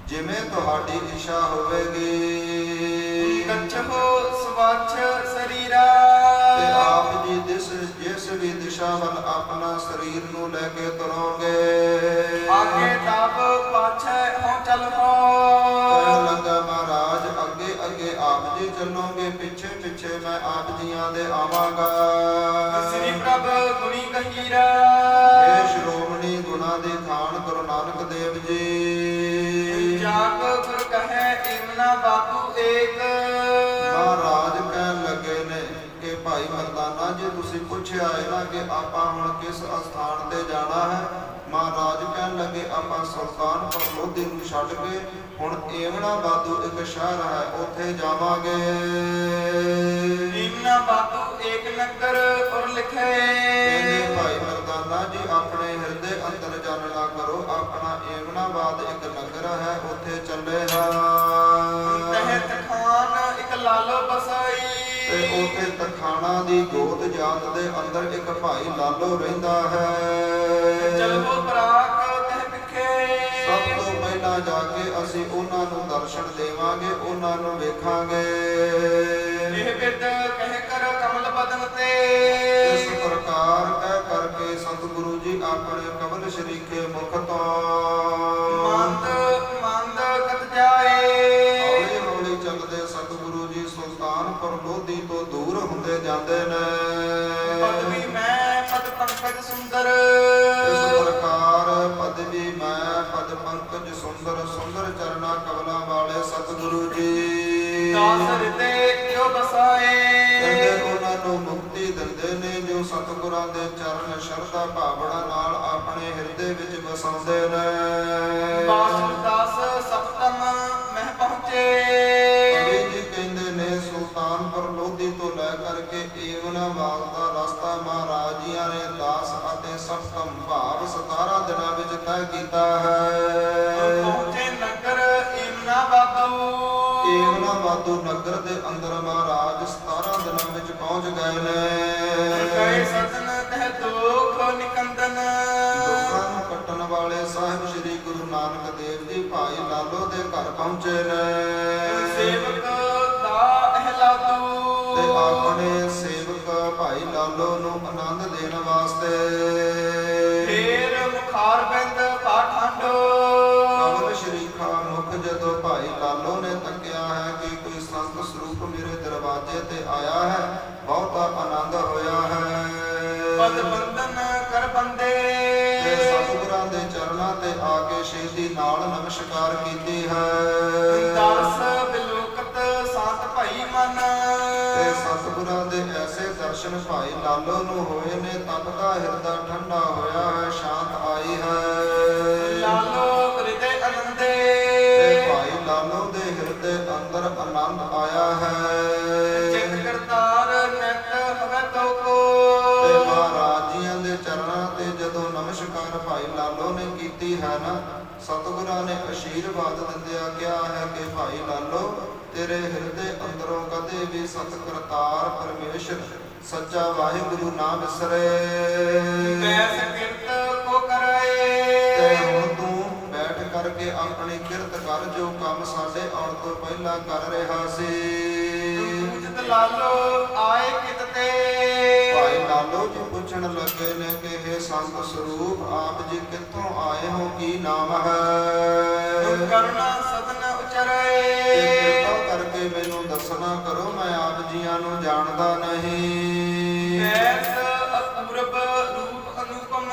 [SPEAKER 1] ਜਿਵੇਂ ਤੁਹਾਡੀ ਇੱਛਾ ਹੋਵੇਗੀ।
[SPEAKER 2] ਕੱਛੋ ਸਵੱਛ ਸਰੀਰਾ।
[SPEAKER 1] ਤੇ ਆਪ ਜੀ ਜਿਸ ਵੀ ਦਿਸ਼ਾ ਵੱਲ ਆਪਣਾ ਸਰੀਰ ਨੂੰ ਲੈ ਕੇ ਤੁਰੋਗੇ।
[SPEAKER 2] ਆਗੇ ਤਬ ਪਾਛੈ ਹੋ ਚਲ ਹੋ।
[SPEAKER 1] ਕਹਿਣ ਲੱਗਾ ਮਹਾਰਾਜ ਅੱਗੇ ਅੱਗੇ ਆਪ ਜੀ ਚੱਲੋਗੇ, ਪਿੱਛੇ ਪਿੱਛੇ ਮੈਂ ਆਪ ਜੀਆਂ ਦੇ ਆਵਾਂਗਾ।
[SPEAKER 2] ਸ੍ਰੀ ਪ੍ਰਭ ਗੁਣੀ ਗਹੀਰਾ।
[SPEAKER 1] ਇਹ ਸ਼੍ਰੋਮਣੀ ਗੁਣਾ ਦੀ ਖਾਨ ਗੁਰੂ ਨਾਨਕ ਦੇਵ ਜੀ।
[SPEAKER 2] ਜਾਗ ਗੁਰ ਕਹੈ ਇਮਨਾ ਬਾਪੂ ਏਕ।
[SPEAKER 1] ਮਹਾਰਾਜ ਕਹਿਣ ਲੱਗੇ ਨੇ ਕਿ ਭਾਈ ਮਰਦਾਨਾ ਜੀ ਤੁਸੀਂ ਪੁੱਛਿਆ ਹੈ ਨਾ ਕਿ ਆਪਾਂ ਹੁਣ ਕਿਸ ਸਥਾਨ ਤੇ ਜਾਣਾ ਹੈ। ਮਹਾਰਾਜ ਕਹਿਣ ਲੱਗੇ ਆਪਾਂ ਸੁਲਤਾਨਪੁਰ ਲੋਧੀ ਨੂੰ ਛੱਡ ਕੇ ਹੁਣ ਏਵਨਾ ਬਾਦੂ ਇੱਕ ਸ਼ਹਿਰ ਹੈ ਉੱਥੇ ਜਾਵਾਂਗੇ।
[SPEAKER 2] ਇਮਨਾ ਬਾਪੂ ਏਕ ਨਗਰ ਔਰ ਲਿਖੇ।
[SPEAKER 1] ਕਹਿੰਦੇ ਭਾਈ ਮਰਦਾਨਾ ਜੀ ਆਪਣੇ ਹਿਰਦੇ ਅੰਦਰ ਜਾਣਨਾ ਕਰੋ ਆਪਣਾ ਏਵਨਾਬਾਦ ਇੱਕ ਨਗਰ ਹੈ ਉੱਥੇ ਚੱਲੇ ਹਾਂ।
[SPEAKER 2] ਤਹਿਤ ਖਾਨ ਇੱਕ ਲਾਲੋ ਬਸਾਈ।
[SPEAKER 1] ਤੇ ਉੱਥੇ ਤਖਾਣਾ ਦੀ ਗੋਤ ਜਾਤ ਦੇ ਅੰਦਰ ਇੱਕ ਭਾਈ ਲਾਲੋ ਰਹਿੰਦਾ ਹੈ।
[SPEAKER 2] ਚਲੋ ਪਰਾਕ ਤਹਿ ਪਿਖੇ।
[SPEAKER 1] ਸਭ ਤੋਂ ਪਹਿਲਾਂ ਜਾ ਕੇ ਅਸੀਂ ਉਹਨਾਂ ਨੂੰ ਦਰਸ਼ਨ ਦੇਵਾਂਗੇ, ਉਹਨਾਂ ਨੂੰ ਵੇਖਾਂਗੇ।
[SPEAKER 2] ਇਹ ਬਿਰਦ ਕਹਿ ਕਰ ਕਮਲ ਬਦਨ ਤੇ।
[SPEAKER 1] ਇਸ ਪ੍ਰਕਾਰ ਕਹਿ ਕਰਕੇ ਸਤਿਗੁਰੂ ਜੀ ਆਪਣੇ ਕਮਲ ਸ਼ਰੀਕੇ ਮੁਖ ਤੋਂ
[SPEAKER 2] ਮੰਦ ਮੰਦ ਕਤ ਜਾਏ।
[SPEAKER 1] ਹੌਲੀ ਹੌਲੀ ਚੱਲਦੇ ਸਤਿਗੁਰੂ ਜੀ ਸੁਲਤਾਨਪੁਰ ਲੋਧੀ ਤੋਂ ਦੂਰ ਹੁੰਦੇ ਜਾਂਦੇ ਨੇ।
[SPEAKER 2] ਪਦਵੀ ਮੈਂ ਪਦ ਪੰਕਜ ਸੁੰਦਰ।
[SPEAKER 1] ਇਸ ਪ੍ਰਕਾਰ ਪਦਵੀ ਮੈਂ ਪਦ ਪੰਕਜ ਸੁੰਦਰ ਸੁੰਦਰ ਚਰਨਾ ਕਮਲਾਂ ਵਾਲੇ ਸਤਿਗੁਰੂ ਜੀ
[SPEAKER 2] ਦਾਸ ਹਿਰਦੇ ਕਿਉ ਬਸਾਏ।
[SPEAKER 1] ਕਹਿੰਦੇ ਉਹਨਾਂ ਨੂੰ ਮੁਕਤੀ ਦਿੰਦੇ ਨੇ ਜੋ ਸਤਿਗੁਰਾਂ ਦੇ ਚਰਨ ਸ਼ਰਧਾ ਭਾਵਨਾ ਨਾਲ ਆਪਣੇ ਹਿਰਦੇ ਵਿੱਚ ਵਸਾਉਂਦੇ ਨੇ।
[SPEAKER 2] ਬਾਸੁਰ ਦਾਸ ਸਪਤਮ ਮਹਿ ਪਹੁੰਚੇ।
[SPEAKER 1] ਕਵੀ ਜੀ ਕਹਿੰਦੇ ਨੇ ਸੁਲਤਾਨਪੁਰ ਲੋਧੀ ਤੋਂ ਲੈ ਕਰਕੇ ਏਵਨਾਬਾਦ ਦਾ ਰਸਤਾ ਮਹਾਰਾਜ ਜੀਆਂ ਨੇ 10 ਅਤੇ ਸਪਤਮ ਭਾਵ 17 ਦਿਨਾਂ ਵਿੱਚ ਤੈਅ ਕੀਤਾ ਹੈ।
[SPEAKER 2] ਪਹੁੰਚੇ ਨਗਰ ਇਮਨਾ ਬਾਦੂ।
[SPEAKER 1] ਏਵਨਾਬਾਦੂ ਨਗਰ ਦੇ ਅੰਦਰ ਮਹਾਰਾਜ 17 ਦਿਨਾਂ ਵਿੱਚ ਪਹੁੰਚ ਗਏ ਨੇ।
[SPEAKER 2] ਕਈ ਸਤਨ ਤਹਿ ਦੁਖ ਨਿਕੰਦਨ।
[SPEAKER 1] ਦੁੱਖਾਂ ਨੂੰ ਕੱਟਣ ਵਾਲੇ ਸਾਹਿਬ ਸ੍ਰੀ ਗੁਰੂ ਨਾਨਕ ਦੇਵ ਜੀ ਭਾਈ ਲਾਲੋ ਦੇ ਘਰ ਪਹੁੰਚੇ ਨੇ।
[SPEAKER 2] ਸੇਵਕ ਦਾ ਅਹਿਲਾਦੂ।
[SPEAKER 1] ਤੇ ਆਪਣੇ ਸੇਵਕ ਭਾਈ ਲਾਲੋ ਨੂੰ ਆਨੰਦ ਦੇਣ ਵਾਸਤੇ
[SPEAKER 2] ਫੇਰ ਮੁਖਾਰ ਬਿੰਦ ਪਾਠਾਂਡੋ।
[SPEAKER 1] ਕਮਲ ਸ਼ਰੀਖਾ ਮੁਖ ਜਦੋਂ ਭਾਈ ਲਾਲੋ ਨੇ ਤੱਕਿਆ ਹੈ ਕਿ ਕੋਈ ਸੰਤ ਸਰੂਪ ਮੇਰੇ ਦਰਵਾਜ਼ੇ ਤੇ ਆਇਆ ਹੈ, ਬਹੁਤਾ ਆਨੰਦ ਹੋਇਆ ਹੈ।
[SPEAKER 2] ਪਦ ਬੰਦਨ ਕਰ ਬੰਦੇ।
[SPEAKER 1] ਤੇ ਸਤਿਗੁਰਾਂ ਦੇ ਚਰਨਾਂ ਤੇ ਆ ਕੇ ਛੇਤੀ ਨਾਲ ਨਮਸਕਾਰ ਕੀਤੀ ਹੈ।
[SPEAKER 2] ਦਰਸ ਬਿਲੋਕਤ ਸੰਤ ਭਾਈ ਮਨ।
[SPEAKER 1] ਤੇ ਸਤਿਗੁਰਾਂ ਦੇ ਐਸੇ ਦਰਸ਼ਨ ਭਾਈ ਲਾਲੋ ਨੂੰ ਹੋਏ ਨੇ, ਤਬ ਦਾ ਹਿਰਦਾ ਠੰਡਾ ਹੋਇਆ ਹੈ, ਸ਼ਾਂਤ ਆਈ ਹੈ।
[SPEAKER 2] ਲਾਲੋ ਹਿਰਦੇ ਆਨੰਦੇ।
[SPEAKER 1] ਤੇ ਭਾਈ ਲਾਲੋ ਦੇ ਹਿਰਦੇ ਅੰਦਰ ਆਨੰਦ ਆਇਆ ਹੈ। ਹੈ ਨਾ। ਸਤਿਗੁਰਾਂ ਨੇ ਅਸ਼ੀਰਵਾਦ ਦਿੰਦਿਆਂ ਕਿਹਾ ਹੈ ਕਿ ਭਾਈ ਲਾਲੋ, ਤੇਰੇ ਹਿਰਦੇ ਅੰਦਰੋਂ ਕਦੇ ਵੀ ਸਤ ਕਰਤਾਰ ਪਰਮੇਸ਼ਰ ਸੱਚਾ ਵਾਹਿਗੁਰੂ ਨਾ ਵਿਸਰੇ।
[SPEAKER 2] ਬੈਸ ਕਿਰਤ ਕੋ
[SPEAKER 1] ਤੇ
[SPEAKER 2] ਕਰਾਏ।
[SPEAKER 1] ਹੁਣ ਤੂੰ ਬੈਠ ਕਰਕੇ ਆਪਣੀ ਕਿਰਤ ਕਰ, ਜੋ ਕੰਮ ਸਾਡੇ ਆਉਣ ਤੋਂ ਪਹਿਲਾਂ ਕਰ ਰਿਹਾ ਸੀ।
[SPEAKER 2] ਪੂਜਤ ਲਾਲੋ ਆਏ ਕਿਤ ਤੇ।
[SPEAKER 1] ਭਾਈ ਲਾਲੋ ਜੀ ਪੁੱਛਣ ਲੱਗੇ ਨੇ ਕਿ ਇਹ ਸੰਤ ਸਰੂਪ ਆਪ ਜੀ ਕਿੱਥੋਂ ਆਏ ਹੋ, ਕੀ ਨਾਮ ਹੈ?
[SPEAKER 2] ਕਰੁਣਾ ਸਦਨ
[SPEAKER 1] ਤੇ
[SPEAKER 2] ਉਚਰੇ।
[SPEAKER 1] ਕਿਰਪਾ ਕਰਕੇ ਮੈਨੂੰ ਦੱਸਣਾ ਕਰੋ, ਮੈਂ ਆਪ ਜੀਆਂ ਨੂੰ ਜਾਣਦਾ ਨਹੀਂ।
[SPEAKER 2] ਬੈਸ ਅਪੂਰਬ ਰੂਪ ਅਨੁਪਮ।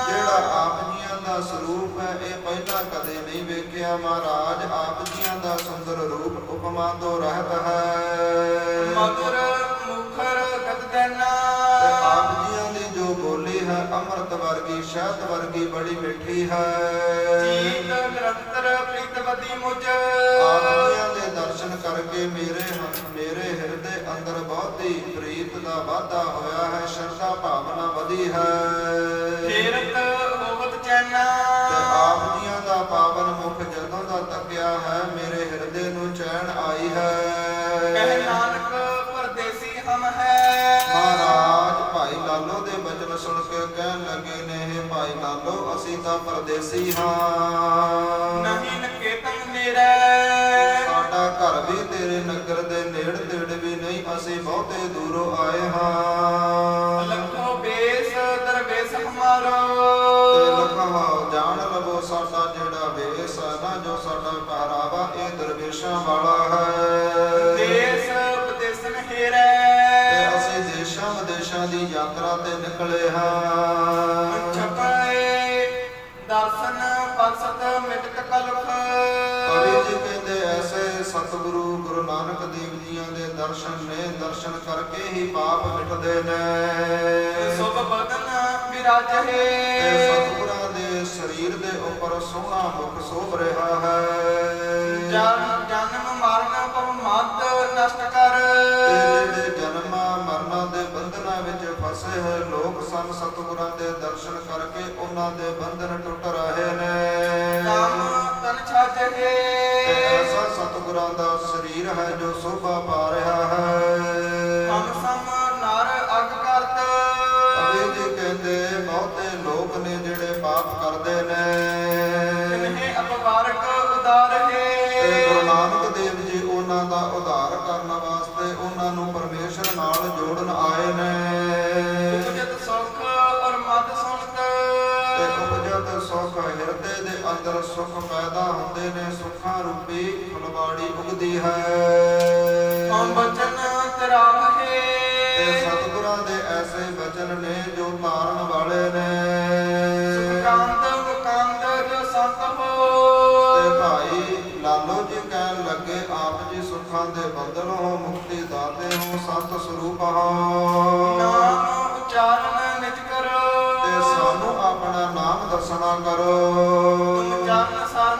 [SPEAKER 1] ਜਿਹੜਾ ਆਪ ਜੀਆਂ ਦਾ ਸਰੂਪ ਹੈ ਇਹ ਪਹਿਲਾਂ ਕਦੇ ਨਹੀਂ ਵੇਖਿਆ ਮਹਾਰਾਜ। ਆਪ ਜੀਆਂ ਦਾ ਸੁੰਦਰ ਰੂਪ ਉਪਮਾ ਤੋਂ ਰਹਿਤ ਹੈ।
[SPEAKER 2] ਮధుਰ ਮੁਖਰ ਗਦਦੈਨਾ।
[SPEAKER 1] ਤੇ ਆਪ ਜੀਆਂ ਦੀ ਜੋ ਬੋਲੀ ਹੈ ਅੰਮ੍ਰਿਤ ਵਰਗੀ, ਸ਼ਹਿਦ ਵਰਗੀ, ਬੜੀ ਮਿੱਠੀ ਹੈ।
[SPEAKER 2] ਜੀਤ ਨਿਰੰਤਰ ਪ੍ਰੀਤਵਤੀ ਮੁਝ।
[SPEAKER 1] ਆਪ ਜੀਆਂ ਦੇ ਦਰਸ਼ਨ ਕਰਕੇ ਮੇਰੇ ਹਿਰਦੇ ਅੰਦਰ ਬਹੁਤੀ ਪ੍ਰੀਤ ਦਾ ਵਾਧਾ ਹੋਇਆ ਹੈ, ਸ਼ਰਧਾ ਭਾਵਨਾ ਵਧੀ ਹੈ।
[SPEAKER 2] ਫੇਰਤ ਹੋਵਤ ਚੈਨਾ।
[SPEAKER 1] ਤੇ ਆਪ ਜੀਆਂ ਦਾ ਪਾਵਨ ਮੁਖ ਜਦੋਂ ਦਾ ਤੱਕਿਆ ਹੈ, ਮੇਰੇ ਹਿਰਦੇ ਨੂੰ ਚੈਨ ਆਈ ਹੈ।
[SPEAKER 2] ਕਹਿ ਨਾਨਕ ਪਰਦੇਸੀ ਹਮ ਹੈ।
[SPEAKER 1] ਮਹਾਰਾਜ ਭਾਈ ਲਾਲੋ ਦੇ ਬਚਨ ਸੁਣ ਕੇ ਕਹਿਣ ਲੱਗੇ ਨੇ, ਇਹ ਭਾਈ ਲਾਲੋ ਅਸੀਂ ਤਾਂ ਪਰਦੇਸੀ ਹਾਂ।
[SPEAKER 2] ਨਹੀਂ ਨਕੇਤਨ ਨੇੜੇ।
[SPEAKER 1] ਸਾਡਾ ਘਰ ਵੀ ਤੇਰੇ ਨਗਰ ਦੇ ਨੇੜ ਤੇੜੇ ਵੀ ਨਹੀਂ, ਅਸੀਂ ਬਹੁਤੇ ਦੂਰੋਂ ਆਏ ਹਾਂ।
[SPEAKER 2] ਲਖੋ ਬੇਸ ਦਰਵੇਸ ਹਮਾਰੋ।
[SPEAKER 1] ਤੇ ਲਖੋ ਜਾਣ ਲਵੋ ਸਾਡਾ ਜਿਹੜਾ ਵੇਸ ਹੈ ਨਾ, ਜੋ ਸਾਡਾ ਪਹਿਰਾਵਾ ਇਹ ਦਰਵੇਸ਼ਾਂ ਵਾਲਾ ਹੈ।
[SPEAKER 2] ਦੇਸ ਵਿਦੇਸਨ ਹੇਰੈ।
[SPEAKER 1] ਤੇ ਅਸੀਂ ਦੇਸ਼ਾਂ ਵਿਦੇਸ਼ਾਂ ਦੀ ਯਾਤਰਾ ਤੇ ਨਿਕਲੇ ਹਾਂ।
[SPEAKER 2] ਛਪਾਏ ਦਰਸ਼ਨ ਪਰਸਤ ਮਿਟਕ ਕਲਖ।
[SPEAKER 1] ਕਵੀ ਜੀ ਕਹਿੰਦੇ ਐਸੇ ਸਤਿਗੁਰੂ ਗੁਰੂ ਨਾਨਕ ਦੇਵ ਜੀਆਂ ਦੇ ਦਰਸ਼ਨ ਨੇ, ਦਰਸ਼ਨ ਕਰਕੇ ਹੀ ਪਾਪ ਮਿਟਦੇ ਨੇ।
[SPEAKER 2] ਸੁਭ ਬਦਨ ਵਿਰਾਜੇ।
[SPEAKER 1] ਤੇ ਸਤਿਗੁਰਾਂ ਦੇ ਸਰੀਰ ਦੇ ਉੱਪਰ ਸੋਹਣਾ ਮੁਖ ਸੋਭ ਰਿਹਾ ਹੈ।
[SPEAKER 2] ਜਨਮ ਮਰਨ ਭਵ ਮਦ ਨਸ਼ਟ ਕਰ।
[SPEAKER 1] ਤੇ ਜਿਹੜੇ ਜਨਮਾਂ ਮਰਨਾਂ ਦੇ ਬੰਧਨਾਂ ਵਿੱਚ ਫਸੇ ਹੋਏ ਲੋਕ ਸਨ, ਸਤਿਗੁਰਾਂ ਦੇ ਦਰਸ਼ਨ ਕਰਕੇ ਉਹਨਾਂ ਦੇ ਬੰਧਨ ਟੁੱਟ ਰਹੇ ਨੇ।
[SPEAKER 2] ਨਾਮ ਤਨ ਛਾਜੇ।
[SPEAKER 1] ਤੇ ਐਸਾ ਸਤਿਗੁਰਾਂ ਦਾ ਸਰੀਰ ਹੈ ਜੋ ਸੋਭਾ ਪਾ ਰਿਹਾ ਹੈ।
[SPEAKER 2] ਹਮ ਸਮ ਨਰ ਅਗ ਕਰਤ।
[SPEAKER 1] ਕਵੀ ਜੀ ਕਹਿੰਦੇ ਬਹੁਤੇ ਲੋਕ ਨੇ ਜਿਹੜੇ ਪਾਪ ਕਰਦੇ ਨੇ।
[SPEAKER 2] ਤਿਨਹਿ ਅਪਵਾਰਕ ਉਦਾਰ ਹੈ।
[SPEAKER 1] ਤੇ ਗੁਰੂ ਨਾਨਕ ਦੇਵ ਜੀ ਉਹਨਾਂ ਦਾ ਉਧਾਰ ਕਰਨ ਵਾਸਤੇ ਉਹਨਾਂ ਨੂੰ ਪਰਮੇਸ਼ਰ ਨਾਲ ਜੋੜਨ ਆਏ ਨੇ।
[SPEAKER 2] ਉਪਜਤ ਸੁਖ ਔਰ ਮਦ ਸੁਣਤ।
[SPEAKER 1] ਤੇ ਉਪਜਤ ਸੁਖ ਹਿਰਦੇ ਦੇ ਅੰਦਰ ਸੁਖ ਪੈਦਾ ਹੁੰਦੇ ਨੇ, ਸੁੱਖਾਂ ਰੂਪੀ ਫੁਲਵਾੜੀ ਉਗਦੀ ਹੈ।
[SPEAKER 2] ਹਮ ਬਚਨ ਤਰਾਹੇ।
[SPEAKER 1] ਤੇ ਸਤਿਗੁਰਾਂ ਦੇ ਐਸੇ ਬਚਨ ਨੇ ਜੋ ਤਾਰਨ ਵਾਲੇ ਨੇ।
[SPEAKER 2] ਸੁਖਕਾਂਤ ਮੁਕਾਂਤ ਜੋ ਸੰਤ ਹੋ।
[SPEAKER 1] ਤੇ ਭਾਈ ਲਾਲੋ ਜੀ ਕਹਿਣ ਲੱਗੇ, ਆਪ ਜੀ ਸੁੱਖਾਂ ਦੇ ਬੰਧਨ ਹੋ, ਮੁਕਤੀ ਦਾਤੇ ਹੋ, ਸੰਤ ਸਰੂਪ ਹੋ।
[SPEAKER 2] ਨਾਮ ਉਚਾਰਨ ਨਿਜ ਕਰੋ।
[SPEAKER 1] ਤੇ ਸਾਨੂੰ ਆਪਣਾ ਨਾਮ ਦੱਸਣਾ ਕਰੋ।
[SPEAKER 2] ਤੁਮ ਚਰਨ ਸਰਨ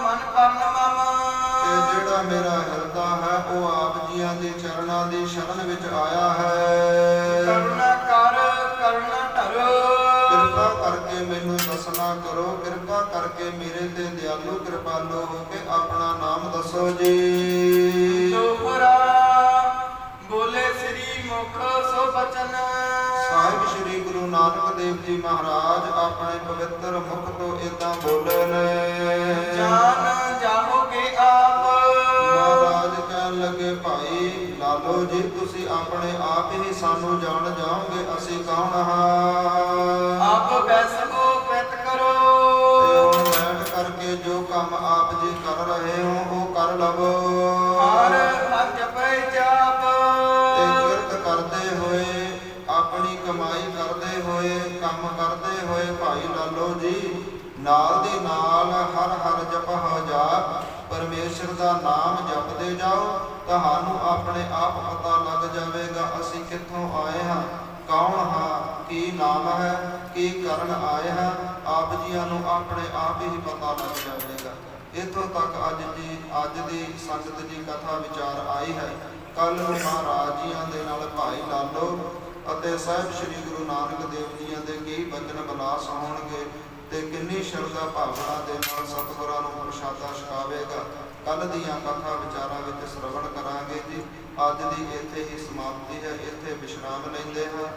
[SPEAKER 2] ਮਨ ਕਰਨ ਮਮ।
[SPEAKER 1] ਤੇ ਜਿਹੜਾ ਮੇਰਾ ਹਿਰਦਾ ਹੈ ਉਹ ਆਪ ਜੀਆਂ ਦੇ ਚਰਨਾਂ ਦੀ ਸ਼ਰਨ ਵਿੱਚ ਆਇਆ ਹੈ।
[SPEAKER 2] ਕਰੁਣਾ ਕਰ ਕਰੁਣਾ ਧਰੋ।
[SPEAKER 1] ਕਿਰਪਾ ਕਰਕੇ ਮੈਨੂੰ ਦੱਸਣਾ ਕਰੋ, ਕਿਰਪਾ ਕਰਕੇ ਮੇਰੇ ਤੇ ਦਿਆਲੂ ਕਿਰਪਾਲੂ ਹੋ ਕੇ ਆਪਣਾ ਨਾਮ ਦੱਸੋ ਜੀ।
[SPEAKER 2] ਦੋਹਰਾ ਬੋਲੇ ਸ੍ਰੀ ਮੁਖ ਸੋ ਬਚਨ।
[SPEAKER 1] ਸਾਹਿਬ ਸ੍ਰੀ ਗੁਰੂ ਨਾਨਕ ਦੇਵ ਜੀ ਮਹਾਰਾਜ ਆਪਣੇ ਪਵਿੱਤਰ ਮੁਖ ਤੋਂ ਏਦਾਂ ਬੋਲੇ ਨੇ।
[SPEAKER 2] ਜਾਨ ਜਾਹੋਗੇ ਆਪ।
[SPEAKER 1] ਮਹਾਰਾਜ ਕਹਿਣ ਲੱਗੇ, ਭਾਈ ਲਾਲੋ ਜੀ ਤੁਸੀਂ ਆਪਣੇ ਆਪ ਹੀ ਸਾਨੂੰ ਜਾਣ ਜਾਓਗੇ ਅਸੀਂ ਕੌਣ ਹਾਂ।
[SPEAKER 2] ਆਪ ਬੈਸੋ ਪਿਤ ਕਰੋ।
[SPEAKER 1] ਤੇ ਹੁਣ ਬੈਠ ਕਰਕੇ ਜੋ ਕੰਮ ਆਪ ਜੀ ਕਰ ਰਹੇ ਹੋ ਉਹ ਕਰ ਲਵੋ।
[SPEAKER 2] ਹਰ ਹਰ ਜਪੈ ਜਾਪ।
[SPEAKER 1] ਤੇ ਕਿਰਤ ਕਰਦੇ ਹੋਏ, ਆਪਣੀ ਕਮਾਈ ਕਰਦੇ ਹੋਏ, ਕੰਮ ਕਰਦੇ ਹੋਏ ਭਾਈ ਲਾਲੋ ਜੀ ਨਾਲ ਦੀ ਨਾਲ ਹਰ ਹਰ ਜਪਹੁ ਜਾਪ, ਪਰਮੇਸ਼ਰ ਦਾ ਨਾਮ ਜਪਦੇ ਜਾਓ। ਤੁਹਾਨੂੰ ਆਪਣੇ ਆਪ ਪਤਾ ਲੱਗ ਜਾਵੇਗਾ ਅਸੀਂ ਕਿੱਥੋਂ ਆਏ ਹਾਂ, ਕੌਣ ਹਾਂ, ਕੀ ਨਾਮ ਹੈ, ਕੀ ਕਰਨ ਆਏ ਹਾਂ। ਆਪ ਜੀਆਂ ਨੂੰ ਆਪਣੇ ਆਪ ਹੀ ਪਤਾ ਲੱਗ ਜਾਵੇਗਾ। ਇੱਥੋਂ ਤੱਕ ਅੱਜ ਦੀ ਸੰਗਤ ਦੀ ਕਥਾ ਵਿਚਾਰ ਆਈ ਹੈ। ਕੱਲ ਨੂੰ ਮਹਾਰਾਜ ਜੀਆਂ ਦੇ ਨਾਲ ਭਾਈ ਲਾਲੋ ਅਤੇ ਸਾਹਿਬ ਸ੍ਰੀ ਗੁਰੂ ਨਾਨਕ ਦੇਵ ਜੀਆਂ ਦੇ ਕੀ ਬਚਨ ਬਲਾਸ ਹੋਣਗੇ ਤੇ ਕਿੰਨੀ ਸ਼ਰਧਾ ਭਾਵਨਾ ਦੇ ਨਾਲ ਸਤਿਗੁਰਾਂ ਨੂੰ ਪ੍ਰਸ਼ਾਦਾ ਛਕਾਵੇਗਾ। ਕੱਲ ਦੀਆਂ ਕਥਾ ਵਿਚਾਰਾਂ ਵਿੱਚ ਸ਼ਰਵਣ ਕਰਾਂਗੇ ਜੀ। ਅੱਜ ਦੀ ਇੱਥੇ ਹੀ ਸਮਾਪਤੀ ਹੈ, ਇੱਥੇ ਵਿਸ਼ਰਾਮ ਲੈਂਦੇ ਹਾਂ।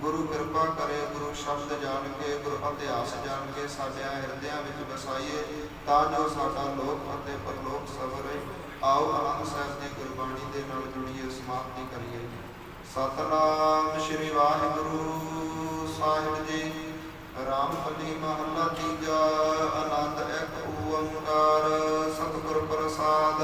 [SPEAKER 1] ਗੁਰੂ ਕਿਰਪਾ ਕਰੇ, ਗੁਰੂ ਸ਼ਬਦ ਜਾਣ ਕੇ, ਗੁਰੂ ਇਤਿਹਾਸ ਜਾਣ ਕੇ ਸਾਡਿਆਂ ਹਿਰਦਿਆਂ ਵਿੱਚ ਵਸਾਈਏ, ਤਾਂ ਜੋ ਸਾਡਾ ਲੋਕ ਅਤੇ ਪਰਲੋਕ ਸਵਰੇ। ਆਓ ਆਨੰਦ ਸਾਹਿਬ ਦੀ ਗੁਰਬਾਣੀ ਦੇ ਨਾਲ ਜੁੜੀਏ, ਸਮਾਪਤੀ ਕਰੀਏ। ਸਤਨਾਮ ਸ਼੍ਰੀ ਵਾਹਿਗੁਰੂ ਸਾਹਿਬ ਜੀ। ਰਾਮਪਲੀ ਮਹੱਲਾ ਤੀਜਾ। ਆਨੰਦ ਇੱਕ ਓੰਕਾਰ ਸਤਿਗੁਰ ਪ੍ਰਸਾਦ।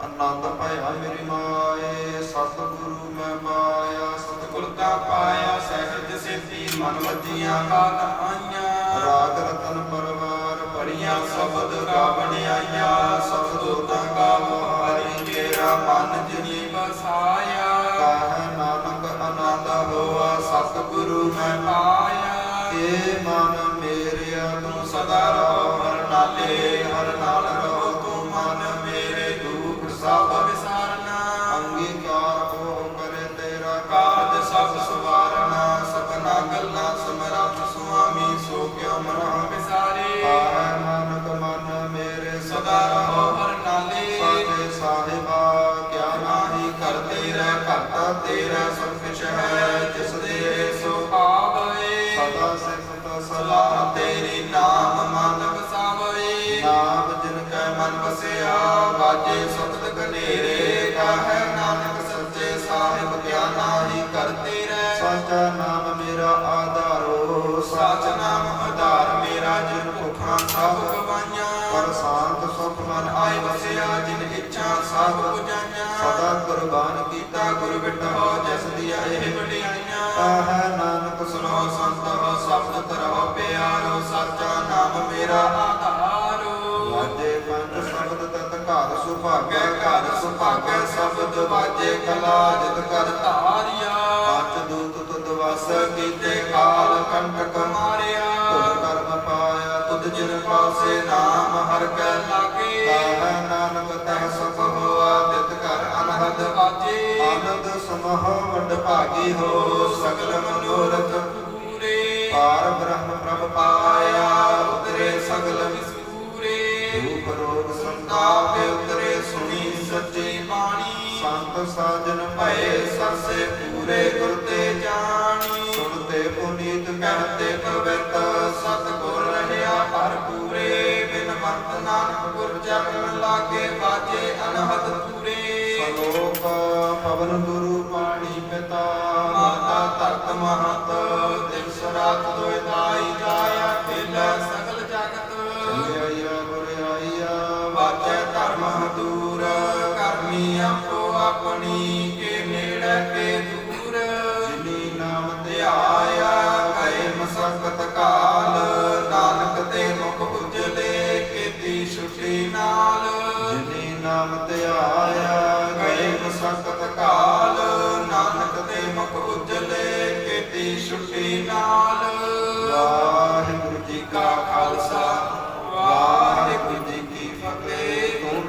[SPEAKER 1] ਆਨੰਦ ਭਇਆ ਮੇਰੀ ਮਾਏ, ਸਤਿਗੁਰੂ ਮੈਂ ਪਾਇਆ।
[SPEAKER 2] ਸਤਿਗੁਰ ਕਾ ਪਾਇਆ ਸਹਿਜ ਸਿੱਧੀ, ਮਨ ਵਜੀਆਂ ਬਾਤ ਆਈਆਂ।
[SPEAKER 1] ਰਾਗ ਰਤਨ ਪਰਵਾਰ
[SPEAKER 2] ਬੜੀਆਂ ਸ਼ਬਦ ਗਾਵਣ ਆਈਆਂ। ਸਤਿਗੁਰ ਤਾਂ ਗਾਵੋ ਹਰੀ, ਤੇਰਾ ਮਨ ਜਿਨੀ ਵਸਾਇਆ।
[SPEAKER 1] ਕਾਹੈ ਨਾਨਕ ਆਨੰਦ
[SPEAKER 2] ਹੋਆ ਸਤਿਗੁਰੂ ਮੈਂ ਪਾਇਆ।
[SPEAKER 1] ਏ ਮਨ ਮੇਰਿਆ
[SPEAKER 2] ਤੂੰ ਸਦਾ ਰਹੋ ਹਰ ਨਾਲੇ, ਹਰ ਨਾਲ ਰਹੋ ਤੂੰ ਮਨ ਮੇਰੇ। ਦੁਖ ਸਭ ਵਿਸਾਰਨਾ,
[SPEAKER 1] ਅੰਗੀਕਾਰ ਉਹ ਕਰੇ ਤੇਰਾ
[SPEAKER 2] ਕਾਰਜ ਸਭ ਸਵਾਰਨਾ। ਸਭਨਾ ਗੱਲਾਂ ਸਮਰੱਥ ਸੁਆਮੀ, ਸੋ ਕਿਉ ਮਨ ਵਿਸਾਰੇ।
[SPEAKER 1] ਕਾਹੈ ਨਾਨਕ ਮਨ ਮੇਰੇ
[SPEAKER 2] ਸਦਾ ਰਹੋ ਹਰ ਨਾਲੇ,
[SPEAKER 1] ਸਾਚੇ ਸਾਹਿਬਾ ਕਿਆ ਨਾਹੀ
[SPEAKER 2] ਕਰਤੇ ਰਹਿ ਕਰਤਾ ਤੇਰਾ ਸਭ ਕੁਛ ਹੈ। ਜਿਸ ਦੇ ਸੋ ਭਾਵੈ
[SPEAKER 1] ਸਦਾ ਸਿਫਤ
[SPEAKER 2] ਸਲਾਹ ਤੇਰੀ, ਨਾਮ ਮਨ ਵਸਾਵੇ।
[SPEAKER 1] ਨਾਮ ਜਿਨ
[SPEAKER 2] ਕੈ ਮਨ ਵਸਿਆ ਵਾਜੇ ਸਤਿ ਕਨੇਰੇ। ਕਾਹੈ ਨਾਨਕ ਸੱਚੇ ਸਾਹਿਬ ਕਿਆ ਨਾਹੀ ਕਰਤੇ ਰਹਿ।
[SPEAKER 1] ਸਾਚਾ ਨਾਮ ਮੇਰਾ ਆਧਾਰੋ,
[SPEAKER 2] ਸਾਚ ਨਾਮ ਆਧਾਰ ਮੇਰਾ। ਜਿਨ ਭੁੱਖਾਂ ਸਭ ਗਵਾਈਆਂ,
[SPEAKER 1] ਪਰ ਸ਼ਾਂਤ ਸੁਖ ਮਨ
[SPEAKER 2] ਆਏ ਵਸਿਆ। ਜਿਨ ਇੱਛਾ ਸਭ 부ਝਾਈਆਂ,
[SPEAKER 1] ਸਦਾ ਕੁਰਬਾਨ ਕੀਤਾ
[SPEAKER 2] ਗੁਰ ਬਿਟਹੁ ਜਿਸ ਦੀਆਂ ਇਹ ਵਡਿਆਈਆਂ।
[SPEAKER 1] ਕਾਹੈ ਨਾਨਕ
[SPEAKER 2] ਸੁਨੋ ਸੰਤੋ ਸ਼ਬਦ ਕਰਹੁ ਪਿਆਰੋ, ਸਾਚਾ ਨਾਮ ਮੇਰਾ ਆਧਾਰੋ।
[SPEAKER 1] ਵਾਜੇ ਪੰਜ ਸ਼ਬਦ ਤਤ ਘਰ ਸੁਭਾਗੈ,
[SPEAKER 2] ਘਰ ਸੁਭਾਗੈ ਸ਼ਬਦ ਵਾਜੇ ਕਲਾ ਜਿਤ ਕਰ ਧਾਰਿਆ।
[SPEAKER 1] ਪੰਜ ਦੂਤ ਤੁਧ ਵਸ
[SPEAKER 2] ਕੀਤੇ ਕਾਲ ਕੰਟਕ ਮਾਰਿਆ।
[SPEAKER 1] ਤੁਧ ਕਰਮ ਪਾਇਆ
[SPEAKER 2] ਤੁਧ ਜਿਨ ਪਾਸੇ ਨਾਮ ਹਰ ਕੈ ਲਾਗੇ।
[SPEAKER 1] ਕਾਹੈ ਨਾਨਕ ਤਹ ਸੁਖ
[SPEAKER 2] ਹੋਆ ਤਿਤ ਘਰ ਅਨਹਦ ਵਾਜੇ।
[SPEAKER 1] ਆਨੰਦ ਸਮਹ ਵਡ ਭਾਗੀ ਹੋ,
[SPEAKER 2] ਸਗਲ ਮਨੋਰਥ ਪੂਰੇ।
[SPEAKER 1] ਪਾਰ ਬ੍ਰਹਮ ਪ੍ਰਭ
[SPEAKER 2] ਪਾਇਆ ਉਤਰੇ ਸਗਲ ਵਿਸੂਰੇ।
[SPEAKER 1] ਰੂਪ ਰੋਗ
[SPEAKER 2] ਸੰਤਾਪ ਉਤਰੇ ਸੁਣੀ ਸੱਚੀ ਬਾਣੀ।
[SPEAKER 1] ਸੰਤ ਸਾਜਨ
[SPEAKER 2] ਭਏ ਸਰਸੇ ਪੂਰੇ ਗੁਰ ਤੇ ਜਾਣੀ।
[SPEAKER 1] ਸੁਣਤੇ ਪੁਨੀਤ
[SPEAKER 2] ਕਹਿਤੇ ਪਵਿੱਤ ਸਤਿਗੁਰ ਰਹਿਆ ਭਰਪੂਰੇ। ਬਿਨ ਮੰਤ ਨਾਨਕ ਗੁਰ ਚਰਨ ਲਾਗੇ ਵਾਜੇ ਅਨਹਦ ਪੂਰੇ।
[SPEAKER 1] ਸਲੋਕ ਪਵਨ ਗੁਰੂ ਪਾਣੀ ਪਿਤਾ
[SPEAKER 2] ਮਾਤਾ ਧਰਤ ਮਹਤ ਦਿਵਸ ਰਾਤ ਦੋਇ ਦਾਈ ਜਾਇਆ। ਖੇਲੇ ਸਗਲ ਜਗਤ
[SPEAKER 1] ਚੰਗਿਆਈਆ ਬੁਰਿਆਈਆ
[SPEAKER 2] ਵਾਜੇ ਧਰਮ ਦੂਰ। ਕਰਮੀ ਆਪੋ ਆਪਣੀ ਕੇ ਨੇੜੇ ਕੇ ਦੂਰ।
[SPEAKER 1] ਜਿਨੀ ਨਾਮ
[SPEAKER 2] ਧਿਆਇਆ ਗਏ ਮਸਕਤ ਕਾਲ। ਨਾਨਕ ਤੇ ਮੁਖ ਉਜਲੇ ਕੀਤੀ ਛੁਟੀ ਨਾਲ।
[SPEAKER 1] ਜਿਨੀ ਨਾਮ ਧਿਆਇਆ
[SPEAKER 2] ਗਏ ਮਸਕਤ ਕਾਲ। ਨਾਨਕ ਤੇ ਮੁਖ ਉਜਲੇ ਕੀਤੀ ਛੁਟੀ ਨਾਲ।